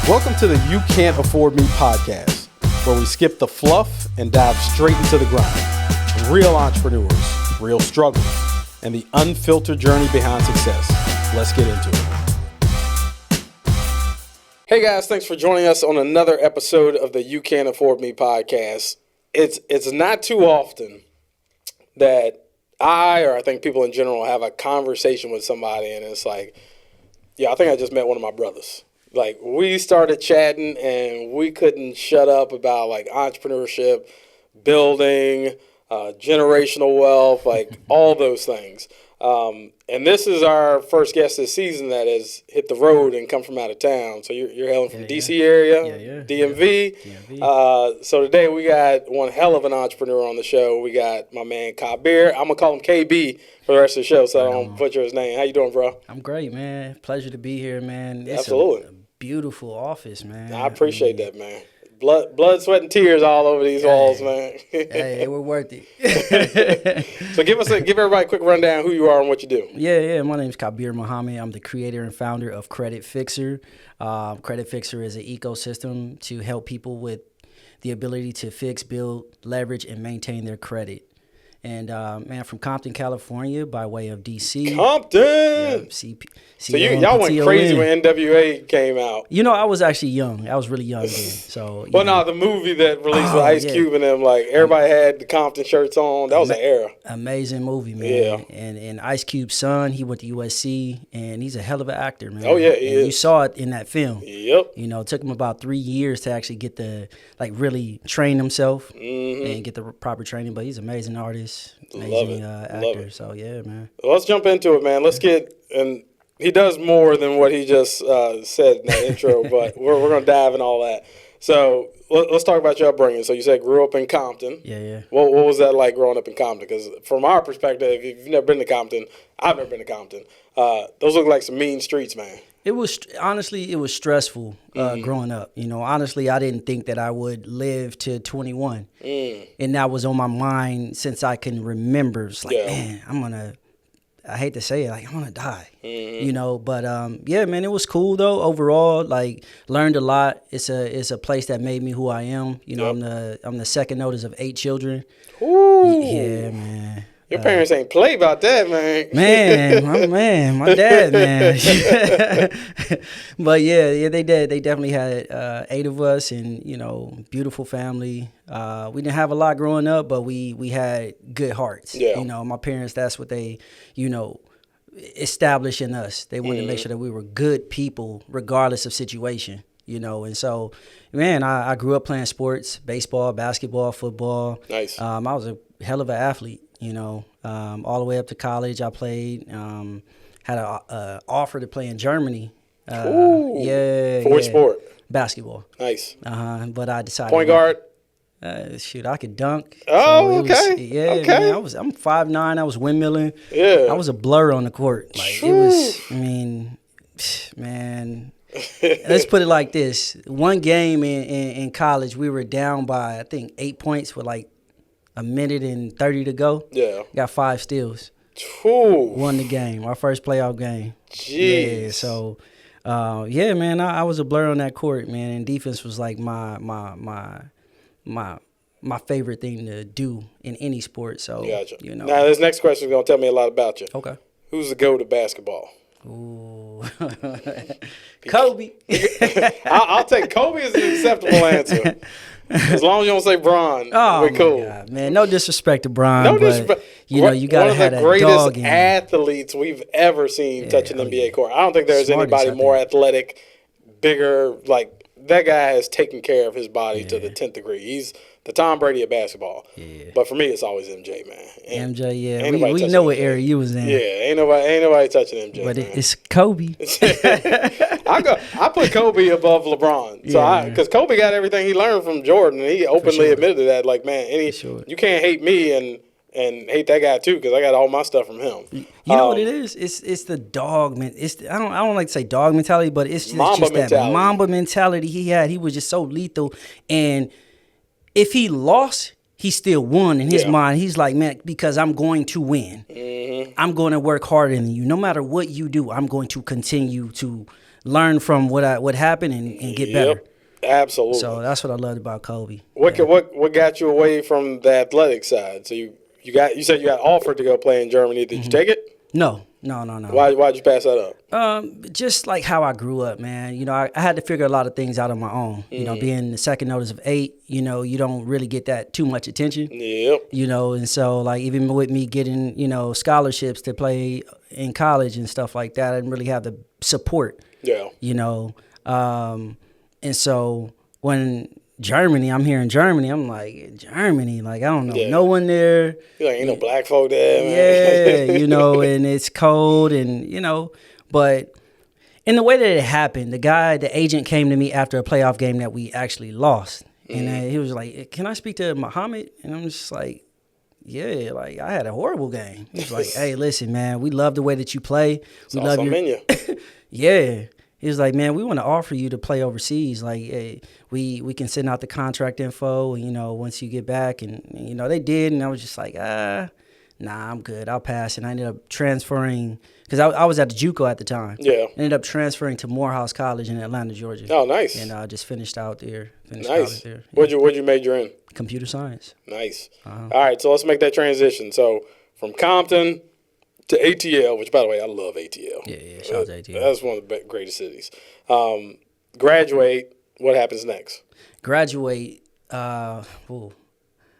Welcome to the You Can't Afford Me podcast, where we skip the fluff and dive straight into the grind. Real entrepreneurs, real struggles, and the unfiltered journey behind success. Let's get into it. Hey guys, thanks for joining us on another episode of the You Can't Afford Me podcast. It's not too often that I think people in general have a conversation with somebody and it's like, yeah, I think I just met one of my brothers. Like, we started chatting and we couldn't shut up about like entrepreneurship, building, generational wealth, like all those things. And this is our first guest this season that has hit the road and come from out of town. So you're hailing from DC area, DMV. So today we got one hell of an entrepreneur on the show. We got my man Khabir. I'm gonna call him KB for the rest of the show, so I don't butcher his name. How you doing, bro? I'm great, man. Pleasure to be here, man. It's Absolutely. A beautiful office, man. I appreciate that, man. Blood, sweat, and tears all over these walls, man. Hey, they were worth it. So give everybody a quick rundown who you are and what you do. Yeah. My name is Khabir Muhammed. I'm the creator and founder of Credit Fixer. Credit Fixer is an ecosystem to help people with the ability to fix, build, leverage, and maintain their credit. And, man, from Compton, California, by way of D.C. Compton! Yeah, So y'all went crazy when NWA came out. You know, I was actually young. I was really young then. So, the movie that released with Ice Cube and them, like, everybody had the Compton shirts on. That was an era. Amazing movie, man. Yeah. And Ice Cube's son, he went to USC, and he's a hell of an actor, man. Oh, yeah, he is. You saw it in that film. Yep. You know, it took him about 3 years to actually get really train himself and get the proper training. But he's an amazing artist. Amazing actor. Love it. So yeah, man. Well, let's jump into it, man. Let's get and he does more than what he just said in that intro, but we're gonna dive in all that. So let's talk about your upbringing. So you said grew up in Compton. Yeah. What was that like growing up in Compton? Because from our perspective, if you've never been to Compton, I've never been to Compton. Those look like some mean streets, man. It was stressful growing up. You know, honestly, I didn't think that I would live to 21, and that was on my mind since I can remember. It's like, man, I hate to say it, like I'm gonna die. You know, but yeah, man, it was cool though. Overall, like learned a lot. It's a place that made me who I am. You know, I'm the second oldest of 8 children. Ooh. Yeah, man. Your parents ain't play about that, man. My dad, man. But yeah, they did. They definitely had 8 of us, and you know, beautiful family. We didn't have a lot growing up, but we had good hearts. Yeah. You know, my parents. That's what they, established in us. They wanted to make sure that we were good people, regardless of situation. You know, and so, man, I grew up playing sports: baseball, basketball, football. Nice. I was a hell of an athlete. You know, all the way up to college, I played. Had an offer to play in Germany. For which sport? Basketball. Nice. But I decided point guard. I could dunk. Oh, so okay. Okay. Man, I'm 5'9". I was windmilling. Yeah. I was a blur on the court. Like it was. I mean, man. Let's put it like this: one game in college, we were down by I think 8 points with like a minute and 30 to go. Yeah. Got 5 steals. Ooh. Won the game. Our first playoff game. Jeez. Yeah. So, man, I was a blur on that court, man. And defense was like my favorite thing to do in any sport. So, gotcha. You know. Now, this next question is going to tell me a lot about you. Okay. Who's the GOAT of basketball? Ooh. Kobe. I'll take Kobe as an acceptable answer. As long as you don't say Bron, we're cool. God, man. No disrespect to Bron. No disrespect. You got to have that dog in. One of the greatest athletes we've ever seen touch an NBA court. I don't think there's anybody more athletic, bigger. Like, that guy has taken care of his body to the 10th degree. He's the Tom Brady of basketball. Yeah. But for me, it's always MJ, man. MJ, yeah. We know what era you was in. Yeah, ain't nobody touching MJ. But it's Kobe. I put Kobe above LeBron. So because Kobe got everything he learned from Jordan, and he openly admitted to that. Like, man, you can't hate me and hate that guy too, because I got all my stuff from him. You know what it is? It's the dog man. I don't like to say dog mentality, but it's just that Mamba mentality he had. He was just so lethal, and if he lost, he still won in his mind. He's like, man, because I'm going to win. I'm going to work harder than you. No matter what you do, I'm going to continue to learn from what happened and get better. Absolutely. So that's what I loved about Kobe. What got you away from the athletic side? So you said you got offered to go play in Germany. Did you take it? No. Why'd you pass that up? Just like how I grew up, man. You know, I had to figure a lot of things out on my own. You know, being the second oldest of 8, you know, you don't really get that too much attention. Yep. You know, and so like even with me getting, you know, scholarships to play in college and stuff like that, I didn't really have the support. Yeah. You know, and so when I'm here in Germany, I'm like, Germany, like I don't know no one there. You're like, ain't no black folk there, man. Yeah, you know, and it's cold and, you know, but in the way that it happened, the agent came to me after a playoff game that we actually lost. And he was like, can I speak to Muhammed? And I'm just like, yeah, like I had a horrible game. He was like, hey, listen, man, we love the way that you play. We love your menu. Yeah. He was like, man, we want to offer you to play overseas. Like, hey, we can send out the contract info, you know, once you get back. And, you know, they did. And I was just like, nah, I'm good. I'll pass. And I ended up transferring because I was at the JUCO at the time. Yeah. Ended up transferring to Morehouse College in Atlanta, Georgia. Oh, nice. And I just finished out there. Nice. There. Yeah. What'd you major in? Computer science. Nice. All right, so let's make that transition. So from Compton to ATL, which, by the way, I love ATL. Yeah, shout out to ATL. That's one of the greatest cities. Graduate, what happens next? Graduate, a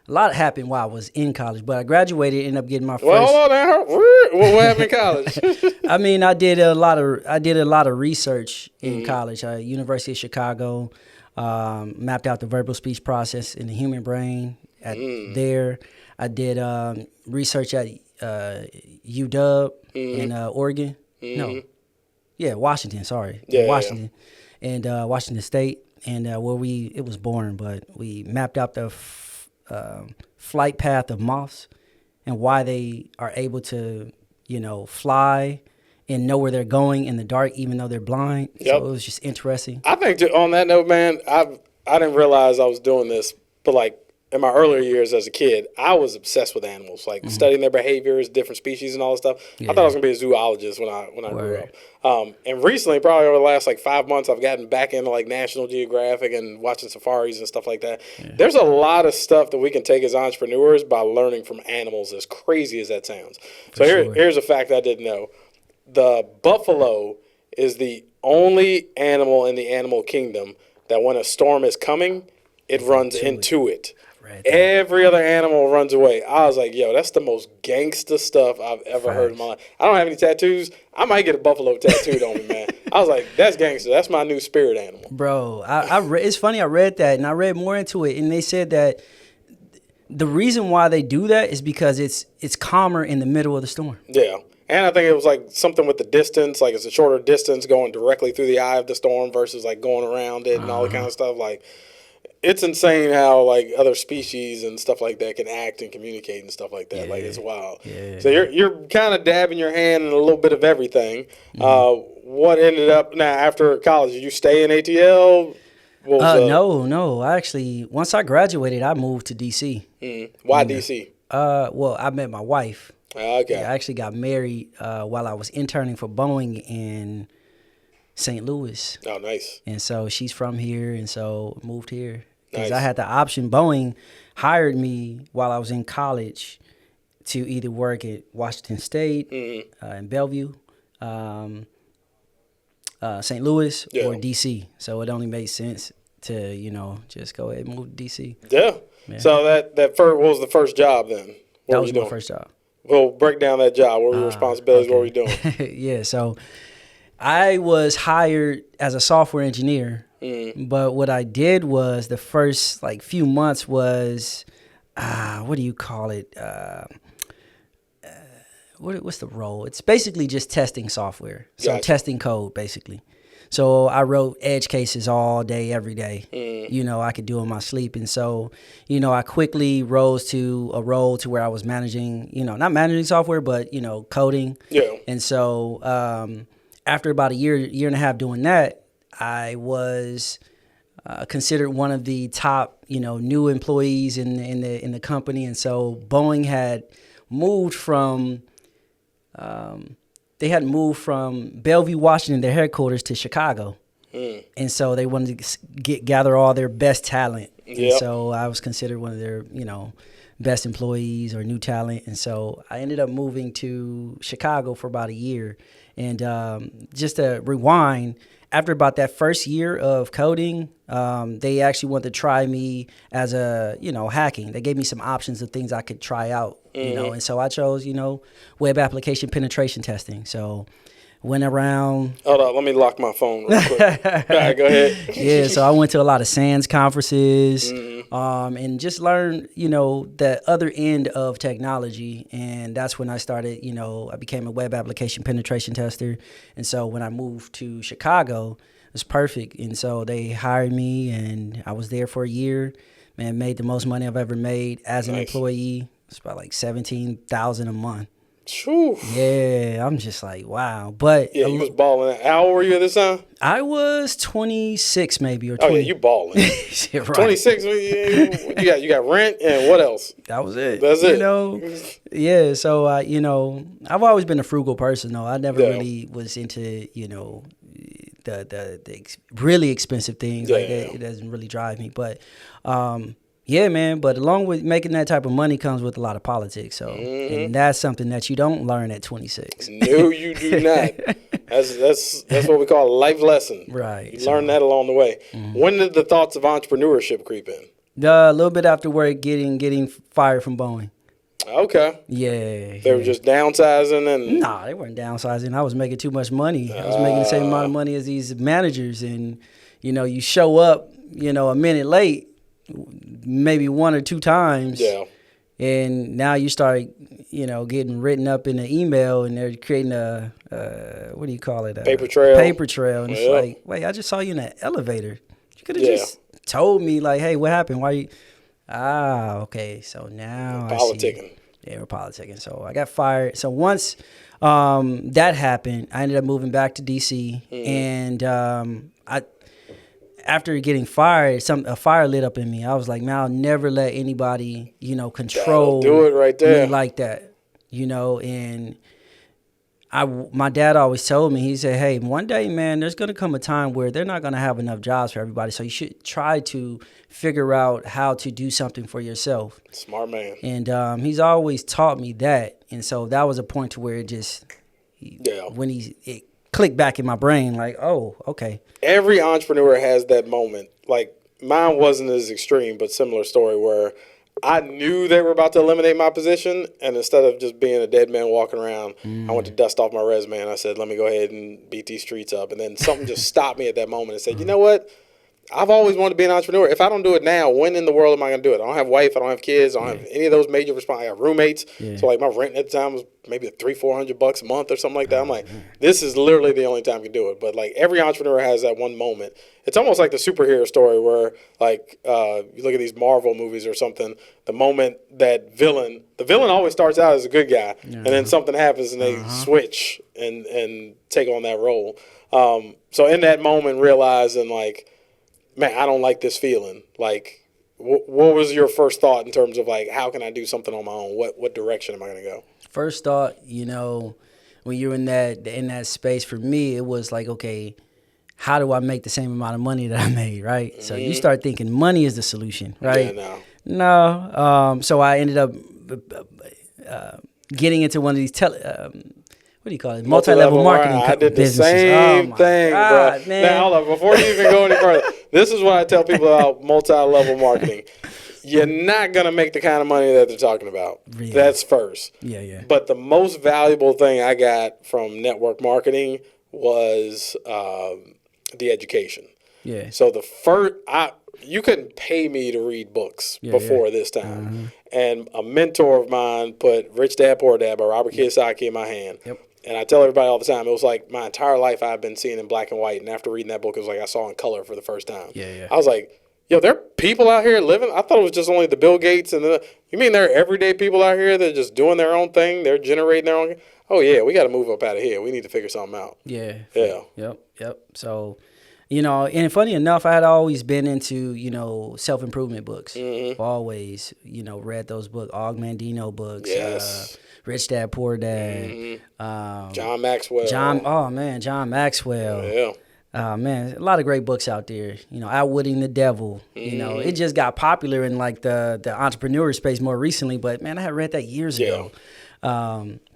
lot happened while I was in college, but I graduated, ended up getting my first. Well, hold on, what happened in college? I mean, I did a lot of research in college. University of Chicago, mapped out the verbal speech process in the human brain. There, I did research at UW in Oregon. Washington. Sorry, Washington, and Washington State, and where it was born, but we mapped out the flight path of moths and why they are able to, you know, fly and know where they're going in the dark, even though they're blind. Yep. So it was just interesting. I think on that note, man, I didn't realize I was doing this, but like in my earlier years as a kid, I was obsessed with animals, like studying their behaviors, different species, and all this stuff. Yeah. I thought I was gonna be a zoologist when I grew up. And recently, probably over the last like 5 months, I've gotten back into like National Geographic and watching safaris and stuff like that. Yeah. There's a lot of stuff that we can take as entrepreneurs by learning from animals, as crazy as that sounds. So here's a fact I didn't know. The buffalo is the only animal in the animal kingdom that when a storm is coming, it runs into it. Every other animal runs away. I was like, yo, that's the most gangsta stuff I've ever heard in my life. I don't have any tattoos. I might get a buffalo tattooed on me, man. I was like, that's gangsta. That's my new spirit animal. Bro, it's funny. I read that, and I read more into it, and they said that the reason why they do that is because it's calmer in the middle of the storm. Yeah. And I think it was like something with the distance, like it's a shorter distance going directly through the eye of the storm versus like going around it and all that kind of stuff. Like, it's insane how like other species and stuff like that can act and communicate and stuff like that. Yeah. Like, it's wild. Yeah. So you're kind of dabbing your hand in a little bit of everything. What ended up now after college? Did you stay in ATL? No. Actually, once I graduated, I moved to DC. Why DC? Well, I met my wife. Okay. Yeah, I actually got married while I was interning for Boeing in St. Louis. Oh, nice. And so she's from here, and so moved here. Because Nice. I had the option. Boeing hired me while I was in college to either work at Washington State, in Bellevue, St. Louis, or D.C. So it only made sense to, you know, just go ahead and move to D.C. Yeah. So what was the first job then? That was my first job. Well, break down that job. What were your responsibilities? Okay. What were you doing? Yeah, so I was hired as a software engineer, but what I did was the first like few months was, what do you call it? What's the role? It's basically just testing software. So Gotcha. Testing code, basically. So I wrote edge cases all day, every day. You know, I could do in my sleep. And so, you know, I quickly rose to a role to where I was managing, you know, not managing software, but, you know, coding. Yeah. And so after about a year and a half doing that, I was considered one of the top, new employees in the company. And so Boeing had moved from Bellevue, Washington, their headquarters, to Chicago. And so they wanted to gather all their best talent. Yep. And so I was considered one of their, best employees or new talent. And so I ended up moving to Chicago for about a year. And just to rewind, after about that first year of coding, they actually wanted to try me as hacking. They gave me some options of things I could try out, and so I chose, web application penetration testing. So went around. Hold on, let me lock my phone real quick. All right, go ahead. Yeah, so I went to a lot of SANS conferences, and just learned, the other end of technology. And that's when I started, I became a web application penetration tester. And so when I moved to Chicago, it was perfect. And so they hired me, and I was there for a year. Man, made the most money I've ever made as an employee. It's about like $17,000 a month. Whew. Yeah, I'm just like, wow. But yeah, you was balling. How old were you at this time? I was 26 maybe, or 20. Oh, yeah, you balling. Yeah, right. 26, you got rent, and what else? That was it. That's it. Yeah, so, I've always been a frugal person, though. I never really was into, the really expensive things. Like that. It doesn't really drive me. But, yeah, man, but along with making that type of money comes with a lot of politics. So, and that's something that you don't learn at 26. No, you do not. That's what we call a life lesson. Right. You learn that along the way. When did the thoughts of entrepreneurship creep in? A little bit after work, getting fired from Boeing. Okay. Yeah. They were just downsizing and... Nah, they weren't downsizing. I was making too much money. I was making the same amount of money as these managers. And, you show up, a minute late, maybe one or two times. Yeah. And now you start, getting written up in an email, and they're creating a what do you call it? Paper trail. Paper trail. And it's like, wait, I just saw you in an elevator. You could have just told me, like, hey, what happened? Why you... okay. So now politicking. They were politicking. So I got fired. So once that happened, I ended up moving back to D.C. And after getting fired, a fire lit up in me. I was like, man, I'll never let anybody, control do it right there me like that, And my dad always told me, he said, hey, one day, man, there's going to come a time where they're not going to have enough jobs for everybody. So you should try to figure out how to do something for yourself. Smart man. And he's always taught me that. And so that was a point to where it just, when it clicked back in my brain, like, oh, okay. Every entrepreneur has that moment. Like, mine wasn't as extreme, but similar story, where I knew they were about to eliminate my position, and instead of just being a dead man walking around, I went to dust off my resume, and I said, let me go ahead and beat these streets up. And then something just stopped me at that moment and said, you know what? I've always wanted to be an entrepreneur. If I don't do it now, when in the world am I going to do it? I don't have a wife. I don't have kids. I don't have any of those major responsibilities. I got roommates. Yeah. So, like, my rent at the time was maybe $300-400 a month or something like that. I'm like, this is literally the only time I can do it. But, like, every entrepreneur has that one moment. It's almost like the superhero story where, like, you look at these Marvel movies or something, the moment the villain always starts out as a good guy, and then something happens and they switch and take on that role. So in that moment, realizing, like, man, I don't like this feeling. Like, what was your first thought in terms of, like, how can I do something on my own? What direction am I going to go? First thought, when you're in that space, for me, it was like, okay, how do I make the same amount of money that I made, right? So you start thinking money is the solution, right? Yeah, no. So I ended up getting into one of these what do you call it? Multi-level marketing businesses. I did the same thing, bro. Man. Now, hold on. Before you even go any further, this is what I tell people about multi-level marketing. You're not going to make the kind of money that they're talking about. Really? That's first. Yeah. But the most valuable thing I got from network marketing was the education. Yeah. So you couldn't pay me to read books before this time. And a mentor of mine put Rich Dad, Poor Dad by Robert Kiyosaki in my hand. Yep. And I tell everybody all the time, it was like my entire life I've been seeing in black and white. And after reading that book, it was like I saw in color for the first time. Yeah. I was like, yo, there are people out here living. I thought it was just only the Bill Gates. You mean there are everyday people out here that are just doing their own thing? They're generating their own. Oh, yeah, we got to move up out of here. We need to figure something out. Yeah. Yep. So You know, and funny enough, I had always been into, you know, self-improvement books. Always, you know, read those books, Og Mandino books, Yes. Rich Dad, Poor Dad. John Maxwell. John Maxwell. Yeah. Man, a lot of great books out there. You know, Outwitting the Devil. You know, it just got popular in like the entrepreneur space more recently. But man, I had read that years ago.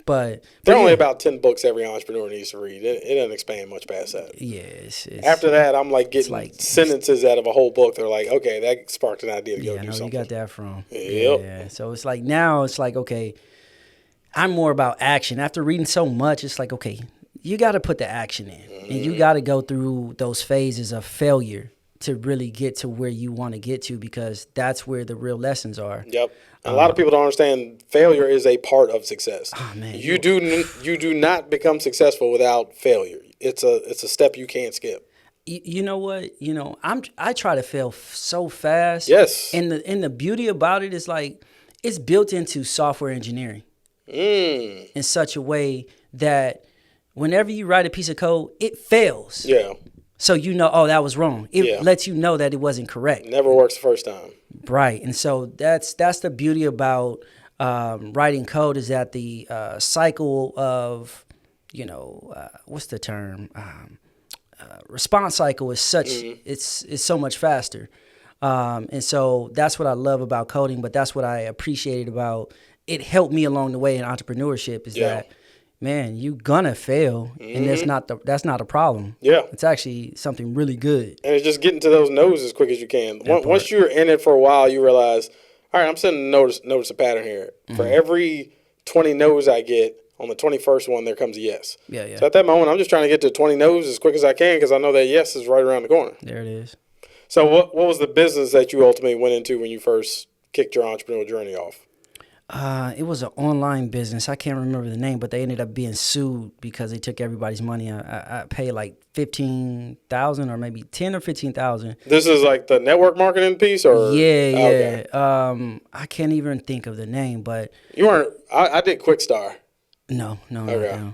But there are only about 10 books every entrepreneur needs to read. It doesn't expand much past that. Yes. After that, I'm like getting sentences out of a whole book. They're like, okay, that sparked an idea to go do something. You got that from. Yep. Yeah. So it's like now it's like, okay, I'm more about action. After reading so much, it's like, okay, you got to put the action in. And you got to go through those phases of failure to really get to where you want to get to, because that's where the real lessons are. Yep. A lot of people don't understand failure is a part of success. Oh, man. You do not become successful without failure. It's a step you can't skip. You know what? You know, I try to fail so fast. Yes. And the beauty about it is like it's built into software engineering in such a way that whenever you write a piece of code, it fails. Yeah. So you know, oh, that was wrong. It lets you know that it wasn't correct. Never works the first time. Right. And so that's the beauty about writing code, is that the cycle of, you know, what's the term? Response cycle is such, it's so much faster. And so that's what I love about coding, but that's what I appreciated about it. Helped me along the way in entrepreneurship is that, man, you gonna fail, and that's not a problem. Yeah, it's actually something really good. And it's just getting to those no's as quick as you can. Once you're in it for a while, you realize, all right, I'm sending notice a pattern here. For every 20 no's I get, on the 21st one, there comes a yes. Yeah. So at that moment, I'm just trying to get to 20 no's as quick as I can, because I know that yes is right around the corner. There it is. So what was the business that you ultimately went into when you first kicked your entrepreneurial journey off? It was an online business. I can't remember the name, but they ended up being sued because they took everybody's money. I paid like $15,000 or maybe $10,000 or $15,000. This is like the network marketing piece, or yeah. I can't even think of the name, but you weren't. I did Quickstar. No. I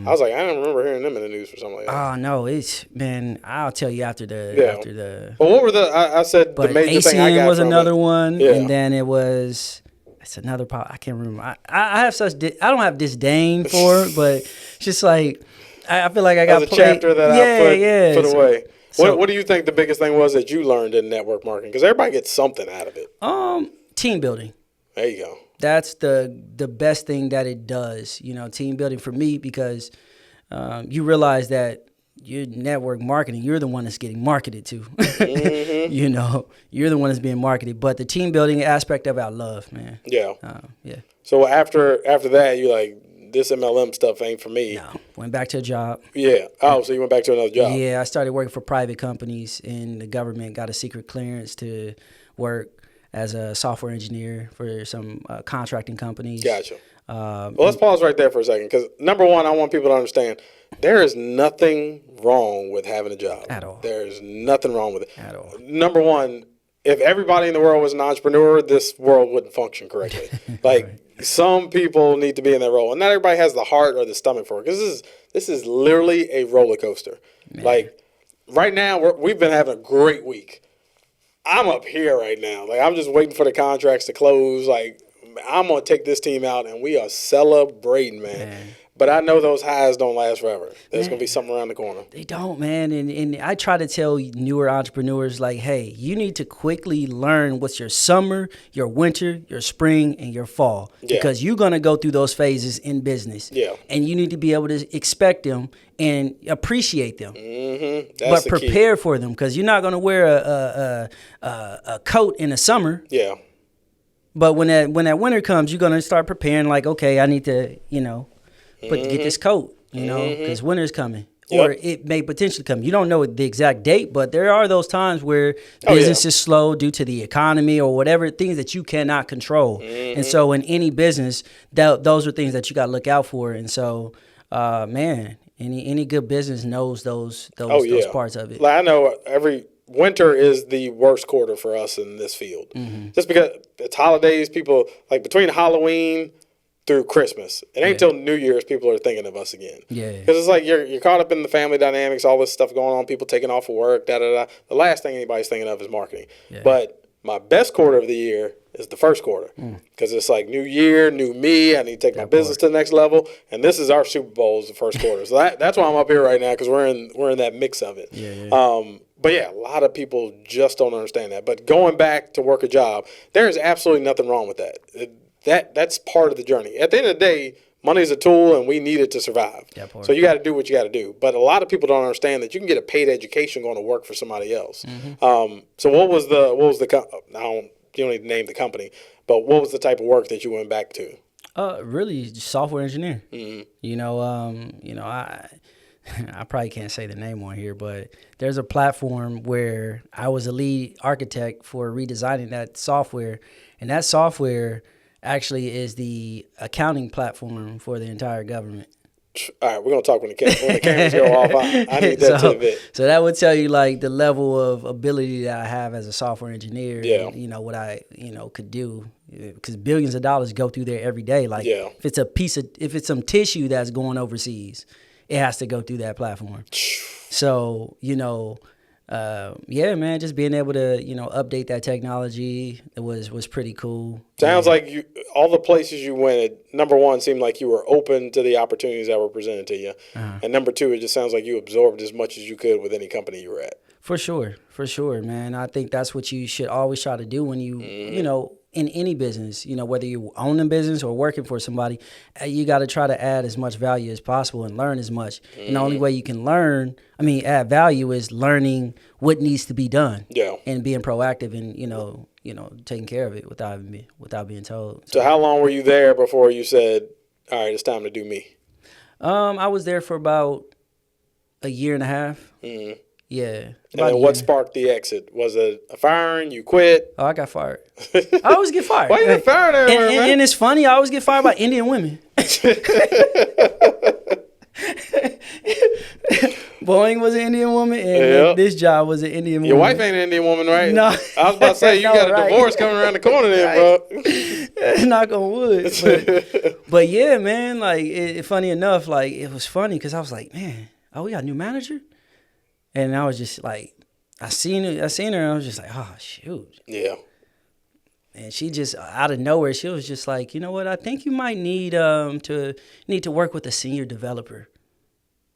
was like, I don't remember hearing them in the news for something like that. Oh no, I'll tell you after the. Well, what were I said the major thing I got was from another it. one, and then it was. It's another I can't remember. I have I don't have disdain for it, but it's just like I feel like I got a chapter that I put away. So, what do you think the biggest thing was that you learned in network marketing? Because everybody gets something out of it. Team building. There you go. That's the best thing that it does. You know, team building for me, because you realize that your network marketing, you're the one that's getting marketed to. You know, you're the one that's being marketed. But the team building aspect of it, I love, man. Yeah. Yeah. So after that, you like, this MLM stuff ain't for me. No. Went back to a job. Yeah. Oh, so you went back to another job. Yeah, I started working for private companies, and the government got a secret clearance to work as a software engineer for some contracting companies. Gotcha. Well, let's pause right there for a second, because number one, I want people to understand there is nothing wrong with having a job. At all. There's nothing wrong with it. At all. Number one, if everybody in the world was an entrepreneur, this world wouldn't function correctly. Like, right. Some people need to be in that role, and not everybody has the heart or the stomach for it, because this is literally a roller coaster. Man. Like, right now, we've been having a great week. I'm up here right now. Like, I'm just waiting for the contracts to close. Like, I'm going to take this team out, and we are celebrating, man. But I know those highs don't last forever. There's going to be something around the corner. They don't, man. And I try to tell newer entrepreneurs, like, hey, you need to quickly learn what's your summer, your winter, your spring, and your fall. Yeah. Because you're going to go through those phases in business. Yeah. And you need to be able to expect them and appreciate them. Mm-hmm. But prepare for them, because you're not going to wear a coat in the summer. Yeah. But when that winter comes, you're going to start preparing, like, okay, I need to, get this coat, because winter's coming. Yep. Or it may potentially come. You don't know the exact date, but there are those times where business is slow due to the economy or whatever, things that you cannot control. Mm-hmm. And so in any business, those are things that you got to look out for. And so, man, any good business knows those parts of it. Like, I know winter is the worst quarter for us in this field. Mm-hmm. Just because it's holidays, people, like, between Halloween through Christmas. It ain't till New Year's people are thinking of us again. Yeah. Because it's like you're caught up in the family dynamics, all this stuff going on, people taking off of work, da-da-da. The last thing anybody's thinking of is marketing. Yeah. But my best quarter of the year is the first quarter. Because it's like new year, new me. I need to take my business to the next level. And this is our Super Bowl is the first quarter. So that's why I'm up here right now, because we're in that mix of it. Yeah. But yeah, a lot of people just don't understand that. But going back to work a job, there is absolutely nothing wrong with that. That's part of the journey. At the end of the day, money is a tool, and we need it to survive. So you got to do what you got to do. But a lot of people don't understand that you can get a paid education going to work for somebody else. So what was the you don't need to name the company, but what was the type of work that you went back to? Really, software engineer. You know, I probably can't say the name on here, but there's a platform where I was a lead architect for redesigning that software, and that software actually is the accounting platform for the entire government. All right, we're going to talk when the cameras go off. I need that tidbit. So that would tell you, like, the level of ability that I have as a software engineer, and, you know, what I, could do, because billions of dollars go through there every day. Like, if it's some tissue that's going overseas, it has to go through that platform. So, yeah, man, just being able to, update that technology was pretty cool. Sounds like all the places you went, number one, seemed like you were open to the opportunities that were presented to you. And number two, it just sounds like you absorbed as much as you could with any company you were at. For sure, man. I think that's what you should always try to do when you, in any business, whether you own a business or working for somebody, you got to try to add as much value as possible and learn as much. And the only way you can add value is learning what needs to be done. And being proactive and, taking care of it without being told. So how long were you there before you said, all right, it's time to do me? I was there for about a year and a half. Yeah. And then what sparked the exit? Was it a firing? You quit? Oh, I got fired. I always get fired. Why you get fired everywhere, man? And it's funny, I always get fired by Indian women. Boeing was an Indian woman, and this job was an Indian woman. Your wife ain't an Indian woman, right? No. I was about to say, you got a divorce coming around the corner then, bro. Knock on wood. But yeah, man, like, funny enough, like, it was funny because I was like, man, we got a new manager? And I was just like, I seen her, and I was just like, oh, shoot. Yeah. And she just, out of nowhere, she was just like, you know what, I think you might need to work with a senior developer.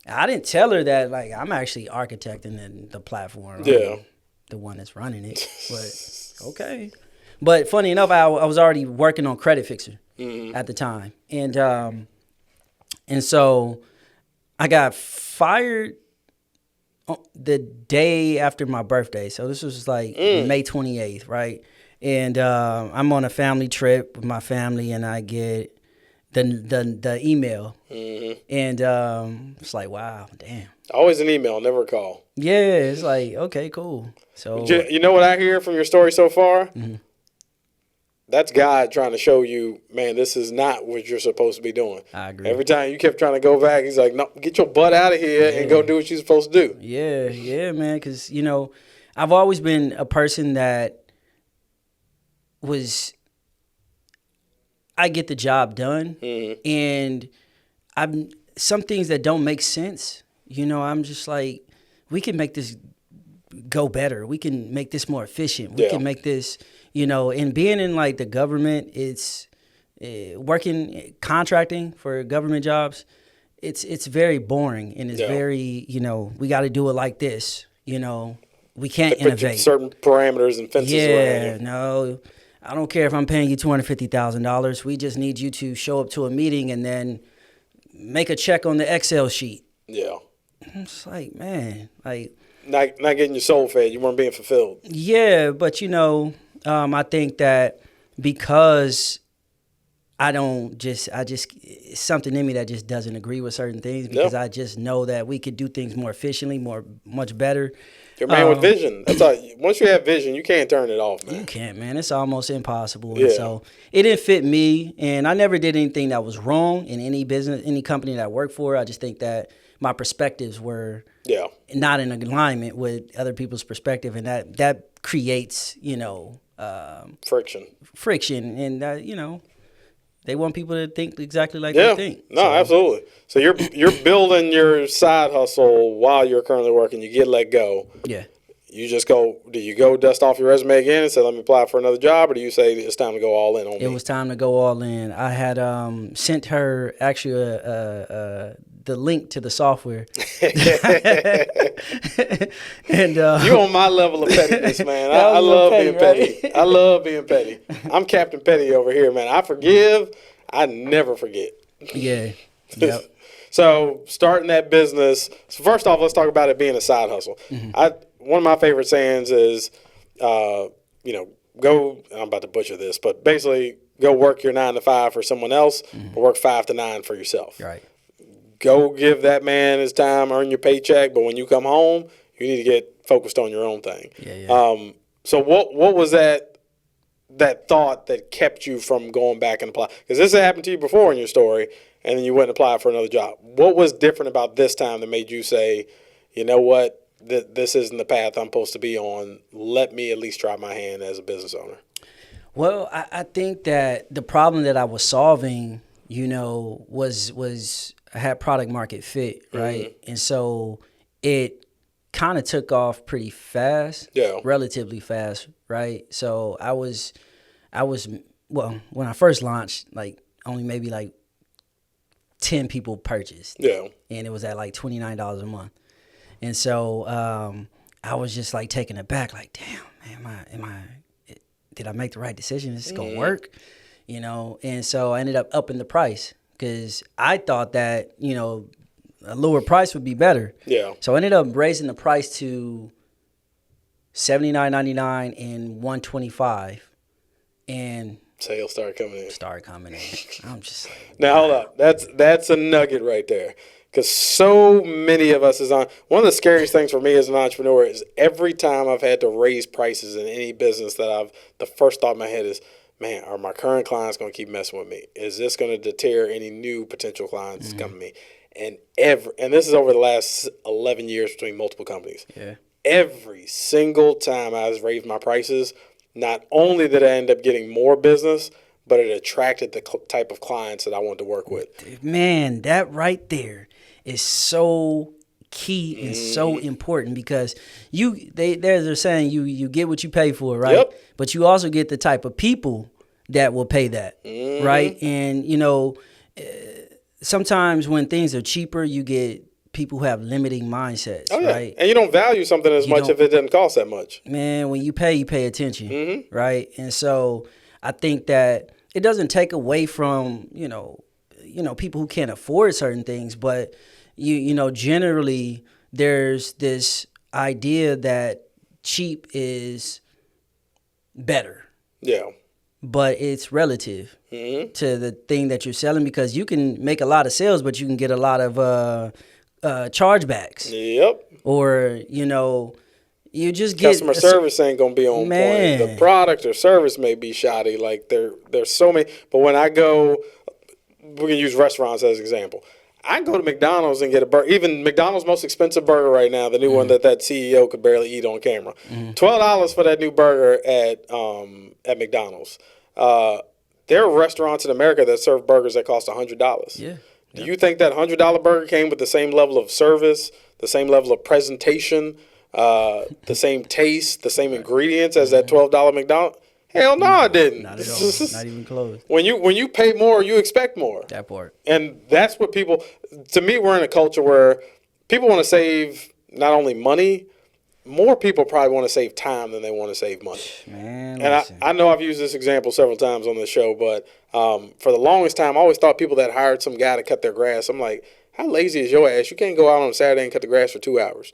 I didn't tell her that, like, I'm actually architecting the platform. Yeah. The one that's running it. But, okay. But funny enough, I was already working on Credit Fixer at the time. And so I got fired the day after my birthday. So this was like May 28th, right? And I'm on a family trip with my family, and I get the email. And it's like, wow, damn. Always an email, never a call. Yeah, it's like, okay, cool. So you know what I hear from your story so far? That's God trying to show you, man, this is not what you're supposed to be doing. I agree. Every time you kept trying to go back, he's like, no, get your butt out of here and go do what you're supposed to do. Yeah, man, because, I've always been a person that I get the job done, and some things that don't make sense, I'm just like, we can make this go better. We can make this more efficient. We can make this... and being in like the government, it's contracting for government jobs. It's very boring, and it's very, we got to do it like this. We can't innovate. Certain parameters and fences around you. No, I don't care if I'm paying you $250,000. We just need you to show up to a meeting and then make a check on the Excel sheet. Yeah. It's like, man, like not getting your soul fed. You weren't being fulfilled. Yeah, but I think that because it's something in me that just doesn't agree with certain things, because I just know that we could do things more efficiently, much better. You're a man with vision. That's all. Once you have vision, you can't turn it off, man. You can't, man. It's almost impossible. Yeah. And so it didn't fit me, and I never did anything that was wrong in any business, any company that I worked for. I just think that my perspectives were not in alignment with other people's perspective, and that creates, friction, and They want people to think exactly like they think. No, absolutely. So you're building your side hustle while you're currently working. You get let go. Yeah. You just go. Do you go dust off your resume again and say, "Let me apply for another job," or do you say it's time to go all in on me? It was time to go all in. I had sent her actually the link to the software. And you on my level of pettiness, man. I love being petty. I love being petty. I'm Captain Petty over here, man. I forgive. I never forget. Yeah. Yep. So starting that business. So first off, let's talk about it being a side hustle. One of my favorite sayings is, go. I'm about to butcher this, but basically, go work your 9 to 5 for someone else, but work 5 to 9 for yourself. Right. Go give that man his time, earn your paycheck, but when you come home, you need to get focused on your own thing. Yeah. So what was that thought that kept you from going back and apply? Because this had happened to you before in your story, and then you went and applied for another job. What was different about this time that made you say, you know what, this isn't the path I'm supposed to be on. Let me at least try my hand as a business owner. Well, I think that the problem that I was solving, was I had product market fit, right? And so it kind of took off pretty fast, relatively fast, right? So I was when I first launched, like only maybe like 10 people purchased, and it was at like $29 a month. And so I was just like taken aback, like, damn, man, did I make the right decision? Is this gonna work? And so I ended up upping the price because I thought that, a lower price would be better. Yeah. So I ended up raising the price to $79.99 and $125, and sales started coming in. I'm just like, now hold up, that's a nugget right there. Because so many of us one of the scariest things for me as an entrepreneur is every time I've had to raise prices in any business the first thought in my head is, man, are my current clients going to keep messing with me? Is this going to deter any new potential clients coming to me? And this is over the last 11 years between multiple companies. Yeah. Every single time I was raised my prices, not only did I end up getting more business, but it attracted the type of clients that I wanted to work with. Man, that right there is so key and so important because they're saying you get what you pay for, right? Yep. But you also get the type of people that will pay that, right? And sometimes when things are cheaper, you get people who have limiting mindsets, right? And you don't value something as much if it doesn't cost that much. Man, when you pay attention, right? And so I think that it doesn't take away from people who can't afford certain things, but generally there's this idea that cheap is better. Yeah. But it's relative to the thing that you're selling because you can make a lot of sales, but you can get a lot of chargebacks. Yep. Or, you just get customer service ain't gonna be on point. The product or service may be shoddy. Like there's so many. But when I go, we can use restaurants as an example. I can go to McDonald's and get a burger. Even McDonald's most expensive burger right now, the new one that CEO could barely eat on camera. $12 for that new burger at McDonald's. There are restaurants in America that serve burgers that cost $100. Yeah. Do you think that $100 burger came with the same level of service, the same level of presentation, the same taste, the same ingredients as that $12 McDonald's? Hell no, I didn't. Not at all. Not even close. When you pay more, you expect more. That part. And that's what to me, we're in a culture where people want to save not only money, more people probably want to save time than they want to save money. Man, and I know I've used this example several times on the show, but for the longest time, I always thought people that hired some guy to cut their grass, I'm like, how lazy is your ass? You can't go out on a Saturday and cut the grass for 2 hours.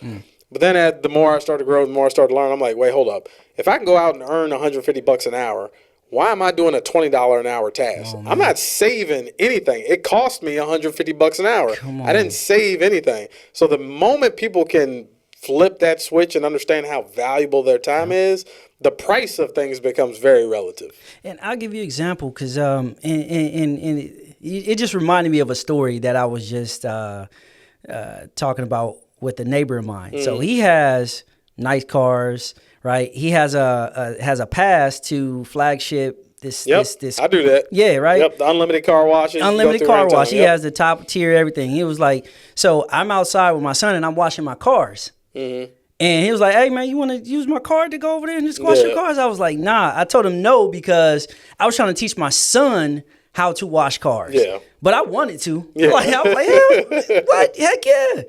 But then the more I started to grow, the more I started to learn, I'm like, wait, hold up. If I can go out and earn $150 an hour, why am I doing a $20 an hour task? I'm not saving anything. It cost me $150 an hour. I didn't save anything. So the moment people can flip that switch and understand how valuable their time is, the price of things becomes very relative. And I'll give you an example because it just reminded me of a story that I was just talking about with a neighbor of mine. So he has nice cars, right? He has a pass to flagship I do that. Yeah, right. Yep, the unlimited car wash. Unlimited car wash. He has the top tier everything. He was like, so I'm outside with my son and I'm washing my cars. Mm-hmm. And he was like, hey, man, you want to use my card to go over there and just wash your cars? I was like, nah. I told him no because I was trying to teach my son how to wash cars. Yeah. But I wanted to. Yeah. I was like, yeah, what? Heck yeah.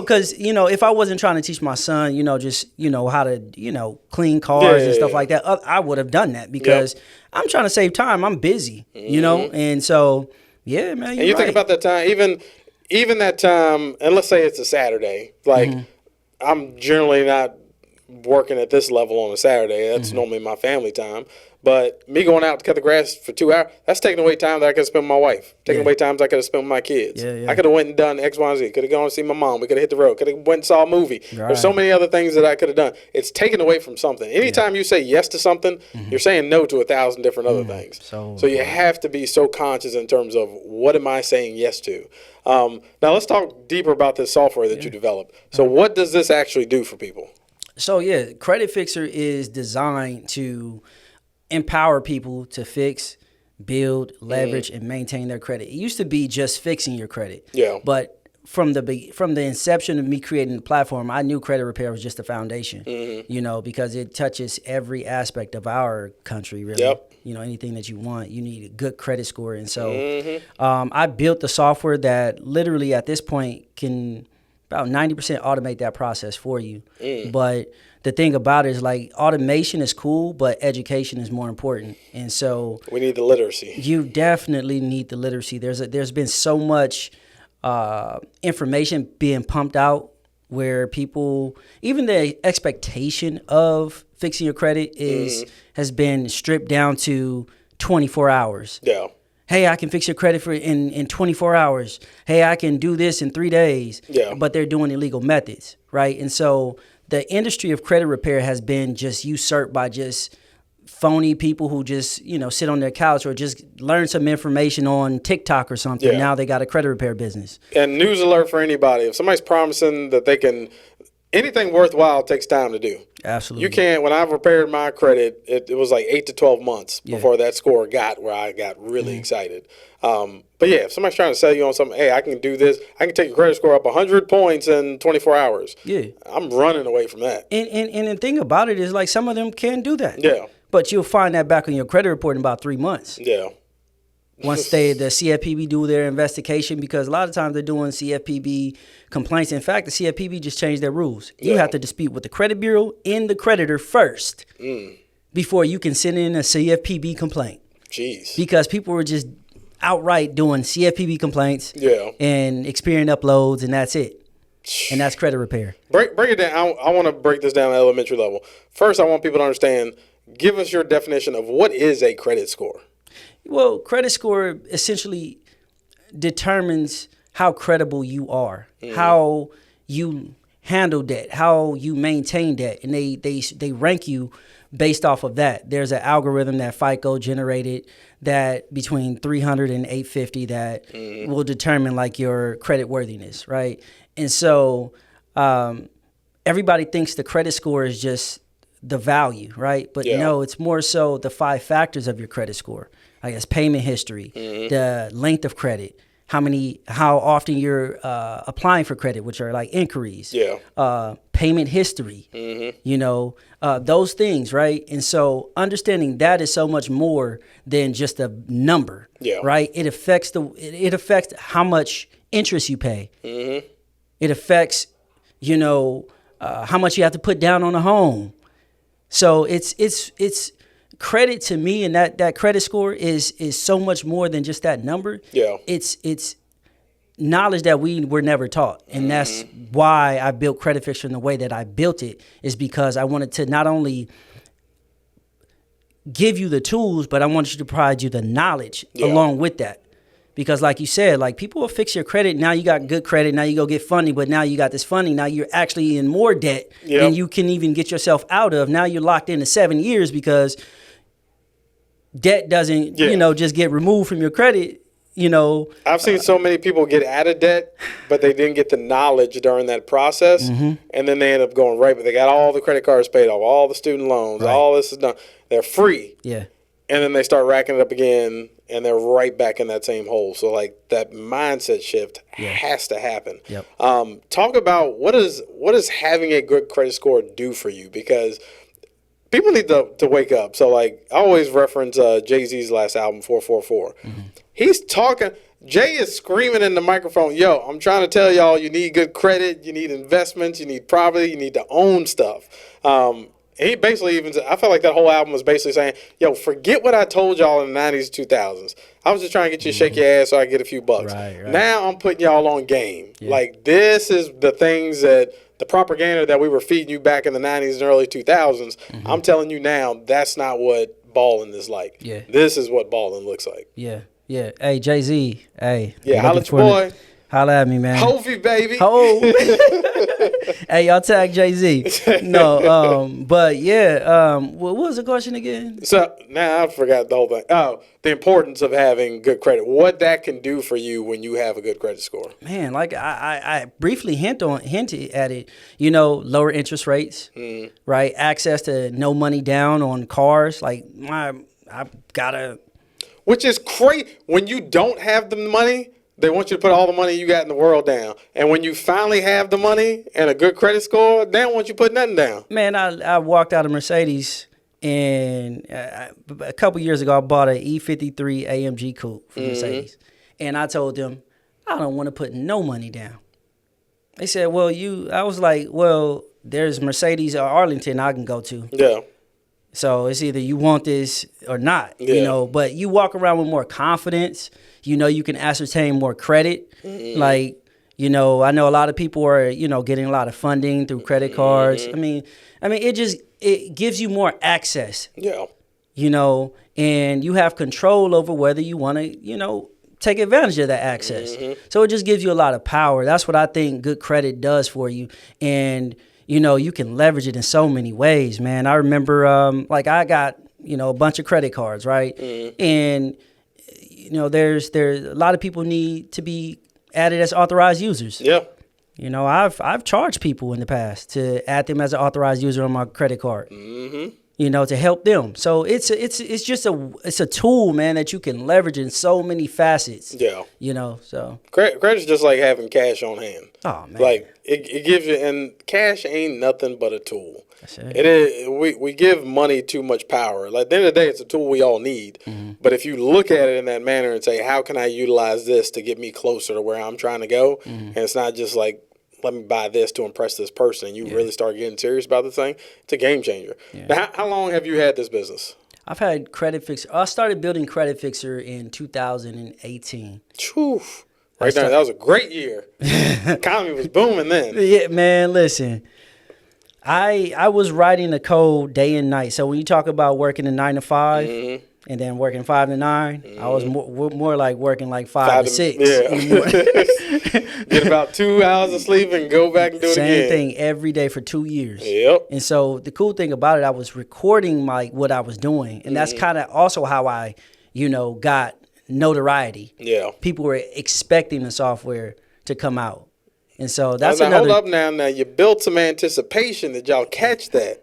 Because, if I wasn't trying to teach my son, just, how to, clean cars and stuff like that, I would have done that because I'm trying to save time. I'm busy, and so, yeah, man. And you think about that time, even that time, and let's say it's a Saturday, like I'm generally not working at this level on a Saturday. That's normally my family time. But me going out to cut the grass for 2 hours, that's taking away time that I could have spent with my wife. Taking away times I could have spent with my kids. I could have went and done X, Y, and Z. Could have gone and seen my mom. We could have hit the road. Could have went and saw a movie. Right. There's so many other things that I could have done. It's taken away from something. Anytime you say yes to something, you're saying no to 1,000 different other things. So you have to be so conscious in terms of what am I saying yes to. Now let's talk deeper about this software that you developed. So what does this actually do for people? So Credit Fixer is designed to empower people to fix, build, leverage, and maintain their credit. It used to be just fixing your credit. Yeah. But from the inception of me creating the platform, I knew credit repair was just the foundation. Because it touches every aspect of our country, really. Yep. Anything that you want, you need a good credit score. And so I built the software that literally at this point can about 90% automate that process for you. But the thing about it is like automation is cool, but education is more important. And so we need the literacy. You definitely need the literacy. There's been so much information being pumped out where people, even the expectation of fixing your credit has been stripped down to 24 hours. Yeah. Hey, I can fix your credit in 24 hours. Hey, I can do this in 3 days. Yeah. But they're doing illegal methods, right? And so the industry of credit repair has been just usurped by just phony people who just, sit on their couch or just learn some information on TikTok or something. Yeah. Now they got a credit repair business. And news alert for anybody. If somebody's promising that they can, anything worthwhile takes time to do. Absolutely. You can't, when I've repaired my credit, it was like 8 to 12 months before that score got where I got really excited. But if somebody's trying to sell you on something, hey, I can do this. I can take your credit score up 100 points in 24 hours. Yeah. I'm running away from that. And the thing about it is like some of them can do that. Yeah. But you'll find that back on your credit report in about 3 months. Yeah. Once the CFPB do their investigation, because a lot of times they're doing CFPB complaints. In fact, the CFPB just changed their rules. You have to dispute with the credit bureau and the creditor first before you can send in a CFPB complaint. Jeez. Because people were just outright doing CFPB complaints and Experian uploads, and that's it. And that's credit repair. Break it down. I want to break this down at elementary level. First, I want people to understand, give us your definition of what is a credit score. Well, credit score essentially determines how credible you are, how you handle debt, how you maintain debt, and they rank you based off of that. There's an algorithm that FICO generated that between 300 and 850 that will determine like your credit worthiness, right? And so everybody thinks the credit score is just the value, right? But no, it's more so the 5 factors of your credit score. I guess payment history, the length of credit, how often you're applying for credit, which are like inquiries, payment history, those things, right? And so understanding that is so much more than just a number, right? It affects how much interest you pay. It affects, how much you have to put down on a home. So it's credit to me, and that credit score is so much more than just that number. Yeah. It's knowledge that we were never taught. And that's why I built Credit Fixer in the way that I built it, is because I wanted to not only give you the tools, but I wanted to provide you the knowledge along with that. Because like you said, like people will fix your credit. Now you got good credit. Now you go get funding, but now you got this funding. Now you're actually in more debt than you can even get yourself out of. Now you're locked into 7 years because debt doesn't, just get removed from your credit. I've seen so many people get out of debt, but they didn't get the knowledge during that process. And then they end up going right, but they got all the credit cards paid off, all the student loans, all this is done. They're free. Yeah. and then they start racking it up again, and they're right back in that same hole. So like that mindset shift has to happen. Yep. Talk about what does having a good credit score do for you? Because people need to wake up. So like I always reference Jay-Z's last album, 444. Mm-hmm. He's talking. Jay is screaming in the microphone, yo, I'm trying to tell y'all you need good credit, you need investments, you need property, you need to own stuff. He basically even said, I felt like that whole album was basically saying, yo, forget what I told y'all in the 90s, 2000s. I was just trying to get you to shake your ass so I get a few bucks. Right. Now I'm putting y'all on game. Yeah. Like this is the things that the propaganda that we were feeding you back in the 90s and early 2000s. Mm-hmm. I'm telling you now, that's not what balling is like. Yeah. This is what balling looks like. Yeah. Yeah. Hey, Jay-Z. Hey. Yeah, holla at your boy. Holla at me, man. Hovey, baby. Ho. Hey, y'all tag Jay-Z. No, but yeah, what was the question again? So now I forgot the whole thing. Oh, the importance of having good credit. What that can do for you when you have a good credit score. Man, like I briefly hinted at it. You know, lower interest rates, right? Access to no money down on cars. Like I've gotta. Which is crazy. When you don't have the money, they want you to put all the money you got in the world down. And when you finally have the money and a good credit score, they don't want you to put nothing down. Man, I walked out of Mercedes, and a couple years ago, I bought an E53 AMG coupe from Mercedes. And I told them, I don't want to put no money down. They said, well, I was like, well, there's Mercedes or Arlington I can go to. Yeah. So it's either you want this or not, you know, but you walk around with more confidence. You know, you can ascertain more credit. Like, you know, I know a lot of people are, you know, getting a lot of funding through credit cards. I mean, it gives you more access. Yeah. You know, and you have control over whether you want to, you know, take advantage of that access. So it just gives you a lot of power. That's what I think good credit does for you. And you know, you can leverage it in so many ways, man. I remember, like, I got, you know, a bunch of credit cards, right? And, you know, there's a lot of people need to be added as authorized users. Yeah. You know, I've charged people in the past to add them as an authorized user on my credit card. You know, to help them. So it's just a tool, man, that you can leverage in so many facets. Yeah. You know, so credit's just like having cash on hand. Oh man. Like it gives you, and cash ain't nothing but a tool. That's it. It is. We give money too much power. Like at the end of the day, it's a tool we all need. But if you look at it in that manner and say, how can I utilize this to get me closer to where I'm trying to go? And it's not just like, let me buy this to impress this person, and you really start getting serious about the thing, it's a game changer. Now, how long have you had this business? I've had Credit Fixer. I started building Credit Fixer in 2018. Right now, that was a great year. Economy was booming then. Yeah, man, listen. I was writing the code day and night. So when you talk about working a 9 to 5 and then working 5 to 9, I was more like working like 5 to 6. Yeah. Get about 2 hours of sleep and go back and do it again. Same thing every day for 2 years. Yep. And so the cool thing about it, I was recording what I was doing. And that's kind of also how I, you know, got notoriety. Yeah. People were expecting the software to come out. And so that's another. Hold up now. Now you built some anticipation that y'all catch that.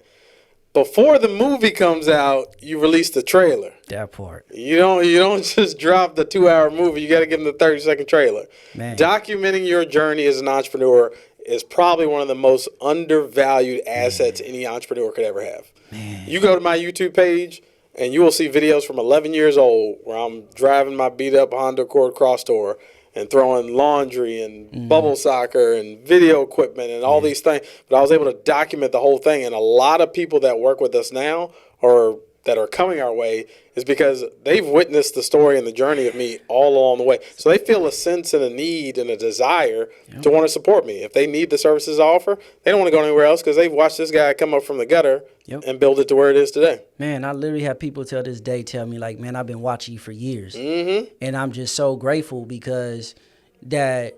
Before the movie comes out, you release the trailer. That part. You don't just drop the 2-hour movie. You got to give them the 30-second trailer. Man. Documenting your journey as an entrepreneur is probably one of the most undervalued assets any entrepreneur could ever have. Man. You go to my YouTube page, and you will see videos from 11 years old where I'm driving my beat-up Honda Accord Crosstour and throwing laundry and bubble soccer and video equipment and all these things. But I was able to document the whole thing. And a lot of people that work with us now or that are coming our way is because they've witnessed the story and the journey of me all along the way. So they feel a sense and a need and a desire to want to support me. If they need the services I offer, they don't want to go anywhere else because they've watched this guy come up from the gutter and build it to where it is today. Man, I literally have people till this day tell me, like, man, I've been watching you for years. And I'm just so grateful because that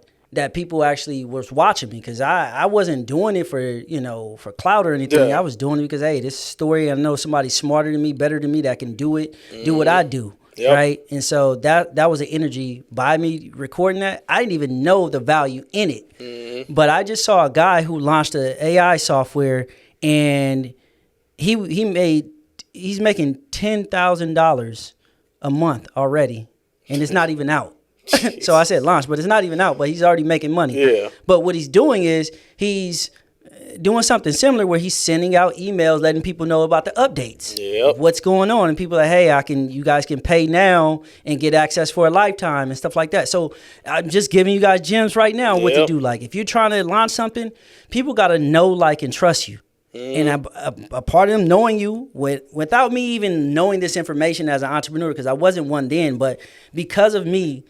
people actually was watching me, because I wasn't doing it for, you know, for clout or anything. I was doing it because, hey, this story, I know somebody smarter than me, better than me that can do it, do what I do, right? And so that was an energy by me recording that. I didn't even know the value in it, but I just saw a guy who launched an AI software, and he made he's making $10,000 a month already, and it's not even out. So I said launch, but it's not even out, but he's already making money. Yeah. But what he's doing is he's doing something similar where he's sending out emails letting people know about the updates. Yep. What's going on, and people are like, hey, you guys can pay now and get access for a lifetime and stuff like that. So I'm just giving you guys gems right now what to do. Like if you're trying to launch something, people got to know, like, and trust you. And a part of them knowing you without me even knowing this information as an entrepreneur, because I wasn't one then, but because of me,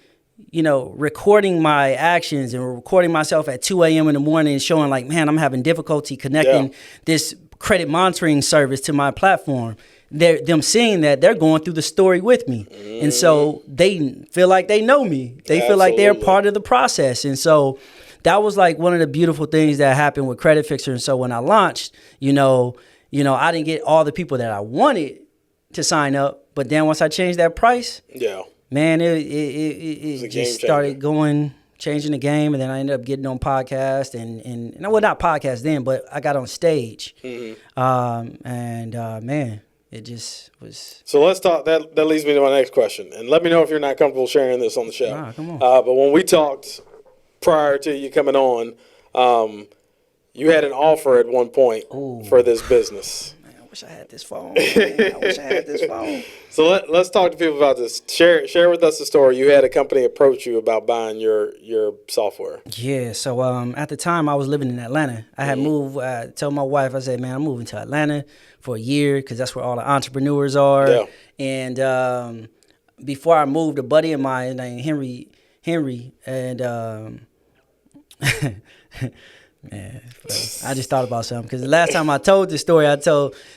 you know, recording my actions and recording myself at 2 a.m. in the morning and showing like, man, I'm having difficulty connecting this credit monitoring service to my platform. Them seeing that, they're going through the story with me. And so they feel like they know me. They feel like they're part of the process. And so that was like one of the beautiful things that happened with Credit Fixer. And so when I launched, you know, I didn't get all the people that I wanted to sign up. But then once I changed that price, man, it just started changing the game. And then I ended up getting on podcast and well, not podcast then, but I got on stage. Man, it just was. So let's talk. That leads me to my next question. And let me know if you're not comfortable sharing this on the show. Nah, come on. But when we talked prior to you coming on, you had an offer at one point for this business. Man, I wish I had this phone. I wish I had this phone. So let's talk to people about this. Share with us the story. You had a company approach you about buying your software. Yeah. So at the time I was living in Atlanta. I had moved. Told my wife, I said, man, I'm moving to Atlanta for a year because that's where all the entrepreneurs are. Yeah. And before I moved, a buddy of mine named Henry, and man, I just thought about something because the last time I told this story,